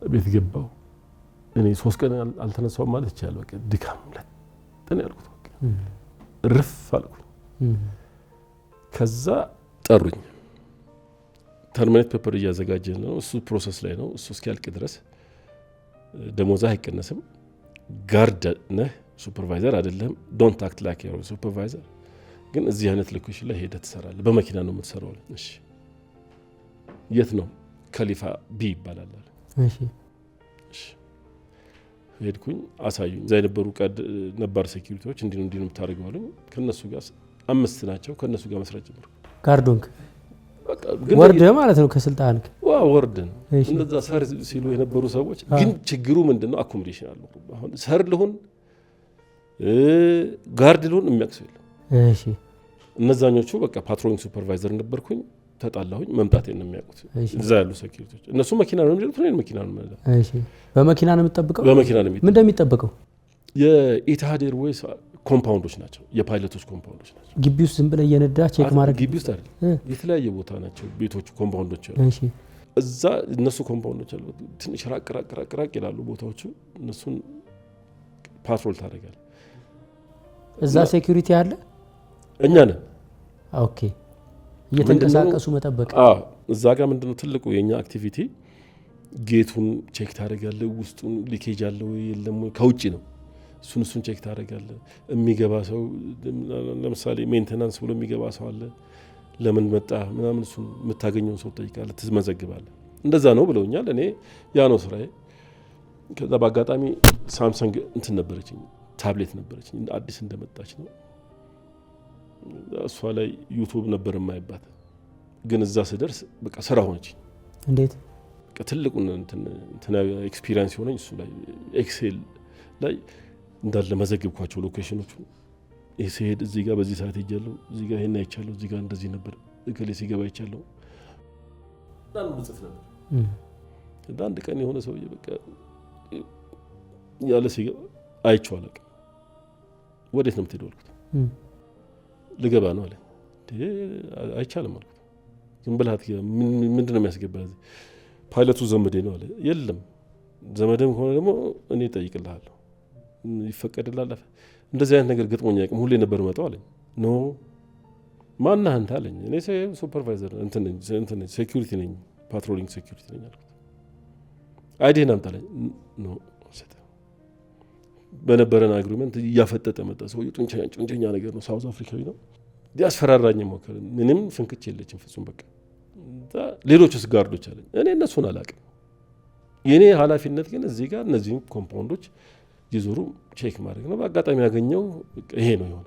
ቤት ገባው። እኔ 3 ቀን አልተነሳውም ማለት ይችላል። በቃ ድካም ለተነ ያልኩት በቃ ርፍ አልኩ። ከዛ ጠሩኝ። ተርሚኔት ፔፐር እያዘጋጀን ነው፣ እሱ ፕሮሰስ ላይ ነው። እሱ እስኪያልቅ ድረስ ደሞዛ አይቀነስም። ጋርድ ነህ፣ ሱፐርቫይዘር አይደለም። ዶንት አክት ላይክ ዩር ሱፐርቫይዘር፣ ግን እዚህ አይነት ሎኬሽን ላይ ሄደህ ትሰራለህ። በመኪና ነው የምትሰራው። እሺ የት ነው? ከሊፋ ቢ ይባላል። እሺ እሺ ሄድኩኝ። አሳዩኝ። እዛ የነበሩ ነባር ሴኩሪቲዎች እንዲህ ነው የምታደርገው አሉኝ። ከነሱ ጋር 5 ናቸው። ከነሱ ጋር መስራት ጀመርኩ። ጋርዶንክ ወርደ ማለት ነው ከስልጣንክ ወርድ ነው። እነዛ ሰር ሲሉ የነበሩ ሰዎች ግን ችግሩ ምንድነው? አኮሞዴሽን አለው። አሁን ሰር ልሁን ጋርድ ልሁን የሚያክሰው የለም። እሺ እነዛኞቹ በቃ ፓትሮሊንግ ሱፐርቫይዘር ነበርኩኝ። ተጣላሁኝ። መምጣቴን ነው የሚያውቁት እዛ ያሉ ሴኩሪቲዎች። እነሱ መኪና ነው የሚሉት፣ እኔ መኪና ነው ማለት። እሺ በመኪና ነው የምትጠብቀው? በመኪና ነው የሚጠብቀው። ምን እንደሚጠብቀው? የኢቲሃድ ኤርዌይስ ኮምፓውንዶች ናቸው፣ የፓይለቶች ኮምፓውንዶች ናቸው። ግቢ ውስጥ ዝም ብለህ እየነዳ ቼክ ማድረግ? ግቢ ውስጥ አይደለም፣ የተለያየ ቦታ ናቸው ቤቶቹ፣ ኮምፓውንዶች አሉ። እሺ እዛ እነሱ ኮምፓውንዶች አሉ። ትንሽ ራቅ ይላሉ ቦታዎቹ። እነሱን ፓትሮል ታደርጋለህ። እዛ ሴኩሪቲ አለ? እኛ ነን። ኦኬ እየተንቀሳቀሱ መጠበቅ። እዛ ጋር ምንድነው ትልቁ የኛ አክቲቪቲ? ጌቱን ቼክ ታደርጋለህ። ውስጡን ሊኬጅ አለው የለም ወይ? ከውጪ ነው። እሱን ቼክ ታደርጋለህ። የሚገባ ሰው ለምሳሌ ሜንቴናንስ ብሎ የሚገባ ሰው አለ። ለምን መጣ ምናምን እሱን የምታገኘውን ሰው ጠይቃለህ፣ ትመዘግባለህ። እንደዛ ነው ብለውኛል። እኔ ያ ነው ስራዬ። ከዛ በአጋጣሚ ሳምሰንግ እንትን ነበረችኝ፣ ታብሌት ነበረችኝ፣ አዲስ እንደመጣች ነው። እሷ ላይ ዩቲዩብ ነበር የማይባት። ግን እዛ ስደርስ በቃ ስራ ሆነች። እንዴት? በቃ ትልቁን እንትን ኤክስፒሪየንስ ሆነኝ። እሱ ላይ ኤክሴል ላይ እንዳለ መዘግብኳቸው ሎኬሽኖቹ። ይሄ ሲሄድ እዚህ ጋር በዚህ ሰዓት ሄጃለሁ፣ እዚህ ጋር ይሄን አይቻለሁ፣ እዚህ ጋር እንደዚህ ነበር፣ እከሌ ሲገባ አይቻለሁ። ዳን ብጽፍ ነበር። አንድ ቀን የሆነ ሰውዬ በቃ ያለ ሲገባ አይቼው አላውቅም። ወዴት ነው የምትሄደው አልኩት። ልገባ ነው አለ። አይቻልም አልኩት። ግን ብልሃት ምንድን ነው የሚያስገባህ? ፓይለቱ ዘመዴ ነው አለ። የለም ዘመድም ከሆነ ደግሞ እኔ እጠይቅልሃለሁ፣ ይፈቀድልሃል። እንደዚህ አይነት ነገር ገጥሞኝ አያውቅም። ሁሌ ነበር መጣው አለኝ። ኖ ማነህ አንተ አለኝ። እኔ ሱፐርቫይዘር እንትን ሴኩሪቲ ነኝ፣ ፓትሮሊንግ ሴኩሪቲ ነኝ አልኩት። አይዲህን አምጣ አለኝ። ኖ በነበረን አግሪመንት እያፈጠጠ መጣ። ሰውዬው ጡንቸኛ ነገር ነው፣ ሳውዝ አፍሪካዊ ነው። ያስፈራራኝ ሞከረ። ምንም ፍንክች የለችም ፍጹም። በቃ ሌሎችስ ጋርዶች አለኝ። እኔ እነሱን አላውቅም። የኔ ኃላፊነት ግን እዚህ ጋር እነዚህን ኮምፓውንዶች ይዞሩ ቼክ ማድረግ ነው። በአጋጣሚ ያገኘው ይሄ ነው የሆነው።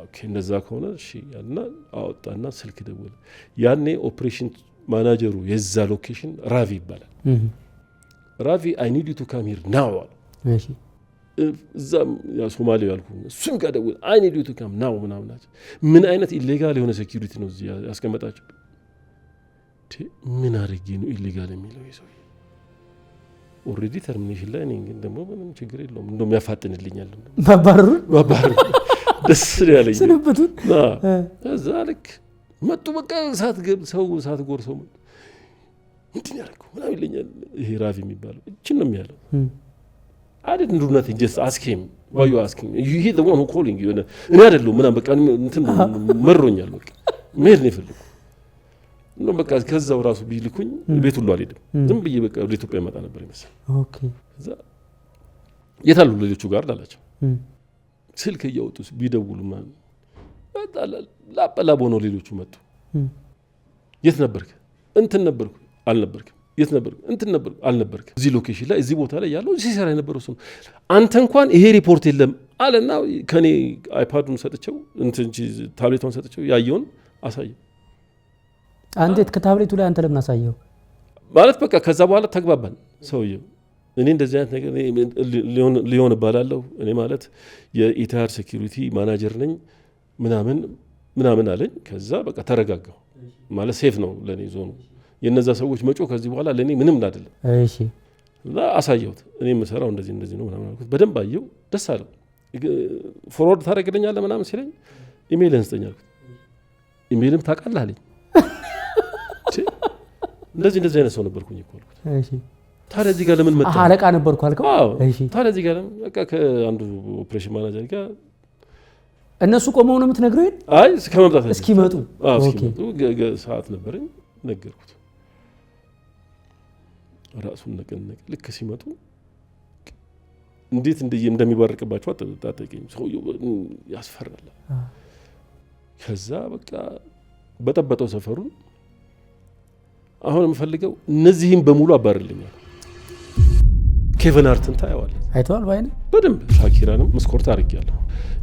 ኦኬ እንደዛ ከሆነ እሺ ያልና አወጣና ስልክ ደወለ። ያኔ ኦፕሬሽን ማናጀሩ የዛ ሎኬሽን ራቪ ይባላል። ራቪ አይ ኒድ ዩ ቱ ካም ሂር ናው አለ። እሺ እዛም ያ ሶማሌው ያልኩ እሱም ጋር ደወለ። አይ ኒድ ዩ ቱ ካም ናው ምናምን አለ። ምን አይነት ኢሌጋል የሆነ ሴኩሪቲ ነው እዚህ ያስቀመጣቸው? ምን አድርጌ ነው ኢሌጋል የሚለው ይሰው? ኦልሬዲ ተርሚኔሽን ላይ ነኝ። ግን ደግሞ ምንም ችግር የለውም እንደውም ያፋጥንልኛል። ማባረሩ ደስ ያለኝ ስንብቱን እዛ ልክ መጡ። በቃ ሰው እሳት ጎርሰው እንትን ያደረገው ምናምን ይለኛል። ይሄ ራቪ የሚባለው እችን ነው የሚያለው። I didn't do nothing, just ask him. Why you asking? He the one who calling you. እኔ አይደለሁም ምናምን በቃ እንትን መሮኛል። በቃ መሄድ ነው የፈለኩት። ነው በቃ ከዛው ራሱ ቢልኩኝ ቤት ሁሉ አልሄድም። ዝም ብዬ በቃ ወደ ኢትዮጵያ መጣ ነበር ይመስል። ኦኬ እዛ የታሉ ሌሎቹ ጋር አላቸው። ስልክ እያወጡ ቢደውሉ ማን ላበላቦ ነው። ሌሎቹ መጡ። የት ነበርክ? እንትን ነበርኩ። አልነበርክም። የት ነበርክ? እንትን ነበርኩ። አልነበርክም። እዚህ ሎኬሽን ላይ እዚህ ቦታ ላይ ያለው ሲሰራ የነበረው እሱ ነው። አንተ እንኳን ይሄ ሪፖርት የለም አለና ከኔ አይፓዱን ሰጥቼው እንትን ታብሌቱን ሰጥቼው ያየውን አሳየው። አንዴት ከታብሌቱ ላይ አንተ ለምን አሳየው ማለት በቃ ከዛ በኋላ ተግባባን። ሰውየው እኔ እንደዚህ አይነት ነገር ሊሆን እባላለሁ እኔ ማለት የኢቲአር ሴኩሪቲ ማናጀር ነኝ ምናምን አለኝ። ከዛ በቃ ተረጋጋሁ። ማለት ሴፍ ነው ለኔ ዞኑ። የነዛ ሰዎች መጮ ከዚህ በኋላ ለኔ ምንም አይደለም። እሺ እና አሳየሁት። እኔ የምሰራው እንደዚህ ነው ምናምን አልኩት። በደንብ አየው፣ ደስ አለው። ፎርዋርድ ታደርግልኛለህ ምናምን ሲለኝ ኢሜይልን ስጠኝ አልኩት። ኢሜይልም ታውቃለህ አለኝ። እንደዚህ አይነት ሰው ነበርኩኝ እኮ አልኩት። እሺ ታዲያ እዚህ ጋር ለምን መጣ? አለቃ ነበርኩ አልከው? እሺ ታዲያ እዚህ ጋር በቃ ከአንዱ ኦፕሬሽን ማናጀር ጋር እነሱ ቆመው ነው የምትነግረው? አይ እስከመምጣት እስኪመጡ ሰዓት ነበረኝ ነገርኩት። ራሱን ነቀነቀ። ልክ ሲመጡ እንዴት እንደሚባርቅባቸው አጠይቀኝ። ሰውየው ያስፈራል። ከዛ በቃ በጠበጠው ሰፈሩን። አሁን የምፈልገው እነዚህም በሙሉ አባርልኛል። ኬቨን ሃርትን ታየዋለህ? አይተዋል ባይነ በደንብ ሻኪራንም መስኮርት አድርጌያለሁ።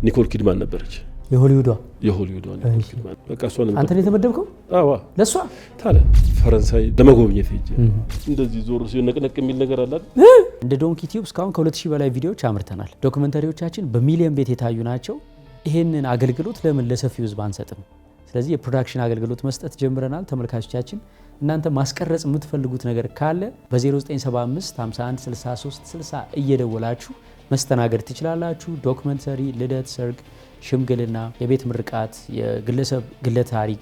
ኒኮል ኪድማን ነበረች የሆሊውዷ ኒኮል ኪድማን። በቃ እሷ ነው። አንተ ነው የተመደብከው? አዎ ለሷ። ታዲያ ፈረንሳይ ለመጎብኘት ሄጄ እንደዚህ ዞር ሲሆን ነቅነቅ የሚል ነገር አለ። እንደ ዶንኪ ቲዩብ እስካሁን ከ2000 በላይ ቪዲዮዎች አምርተናል። ዶክመንተሪዎቻችን በሚሊዮን ቤት የታዩ ናቸው። ይሄንን አገልግሎት ለምን ለሰፊው ህዝብ አንሰጥም? ስለዚህ የፕሮዳክሽን አገልግሎት መስጠት ጀምረናል። ተመልካቾቻችን እናንተ ማስቀረጽ የምትፈልጉት ነገር ካለ በ0975 51 63 60 እየደወላችሁ መስተናገድ ትችላላችሁ። ዶክመንተሪ፣ ልደት፣ ሰርግ፣ ሽምግልና፣ የቤት ምርቃት፣ የግለሰብ ግለ ታሪክ፣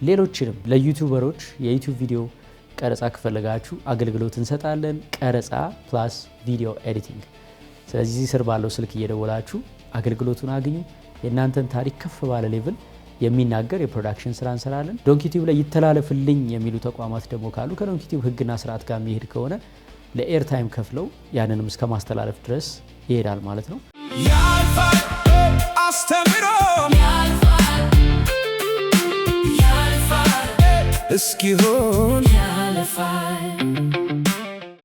ሌሎችንም ለዩቲዩበሮች የዩቲዩብ ቪዲዮ ቀረጻ ከፈለጋችሁ አገልግሎት እንሰጣለን። ቀረጻ ፕላስ ቪዲዮ ኤዲቲንግ። ስለዚህ እዚህ ስር ባለው ስልክ እየደወላችሁ አገልግሎቱን አግኙ። የእናንተን ታሪክ ከፍ ባለ ሌቭል የሚናገር የፕሮዳክሽን ስራ እንሰራለን። ዶንኪ ቲዩብ ላይ ይተላለፍልኝ የሚሉ ተቋማት ደግሞ ካሉ ከዶንኪ ቲዩብ ህግና ስርዓት ጋር የሚሄድ ከሆነ ለኤር ታይም ከፍለው ያንንም እስከ ማስተላለፍ ድረስ ይሄዳል ማለት ነው። ያልፋል አስተምሮ ያልፋል እስኪሆን ያልፋል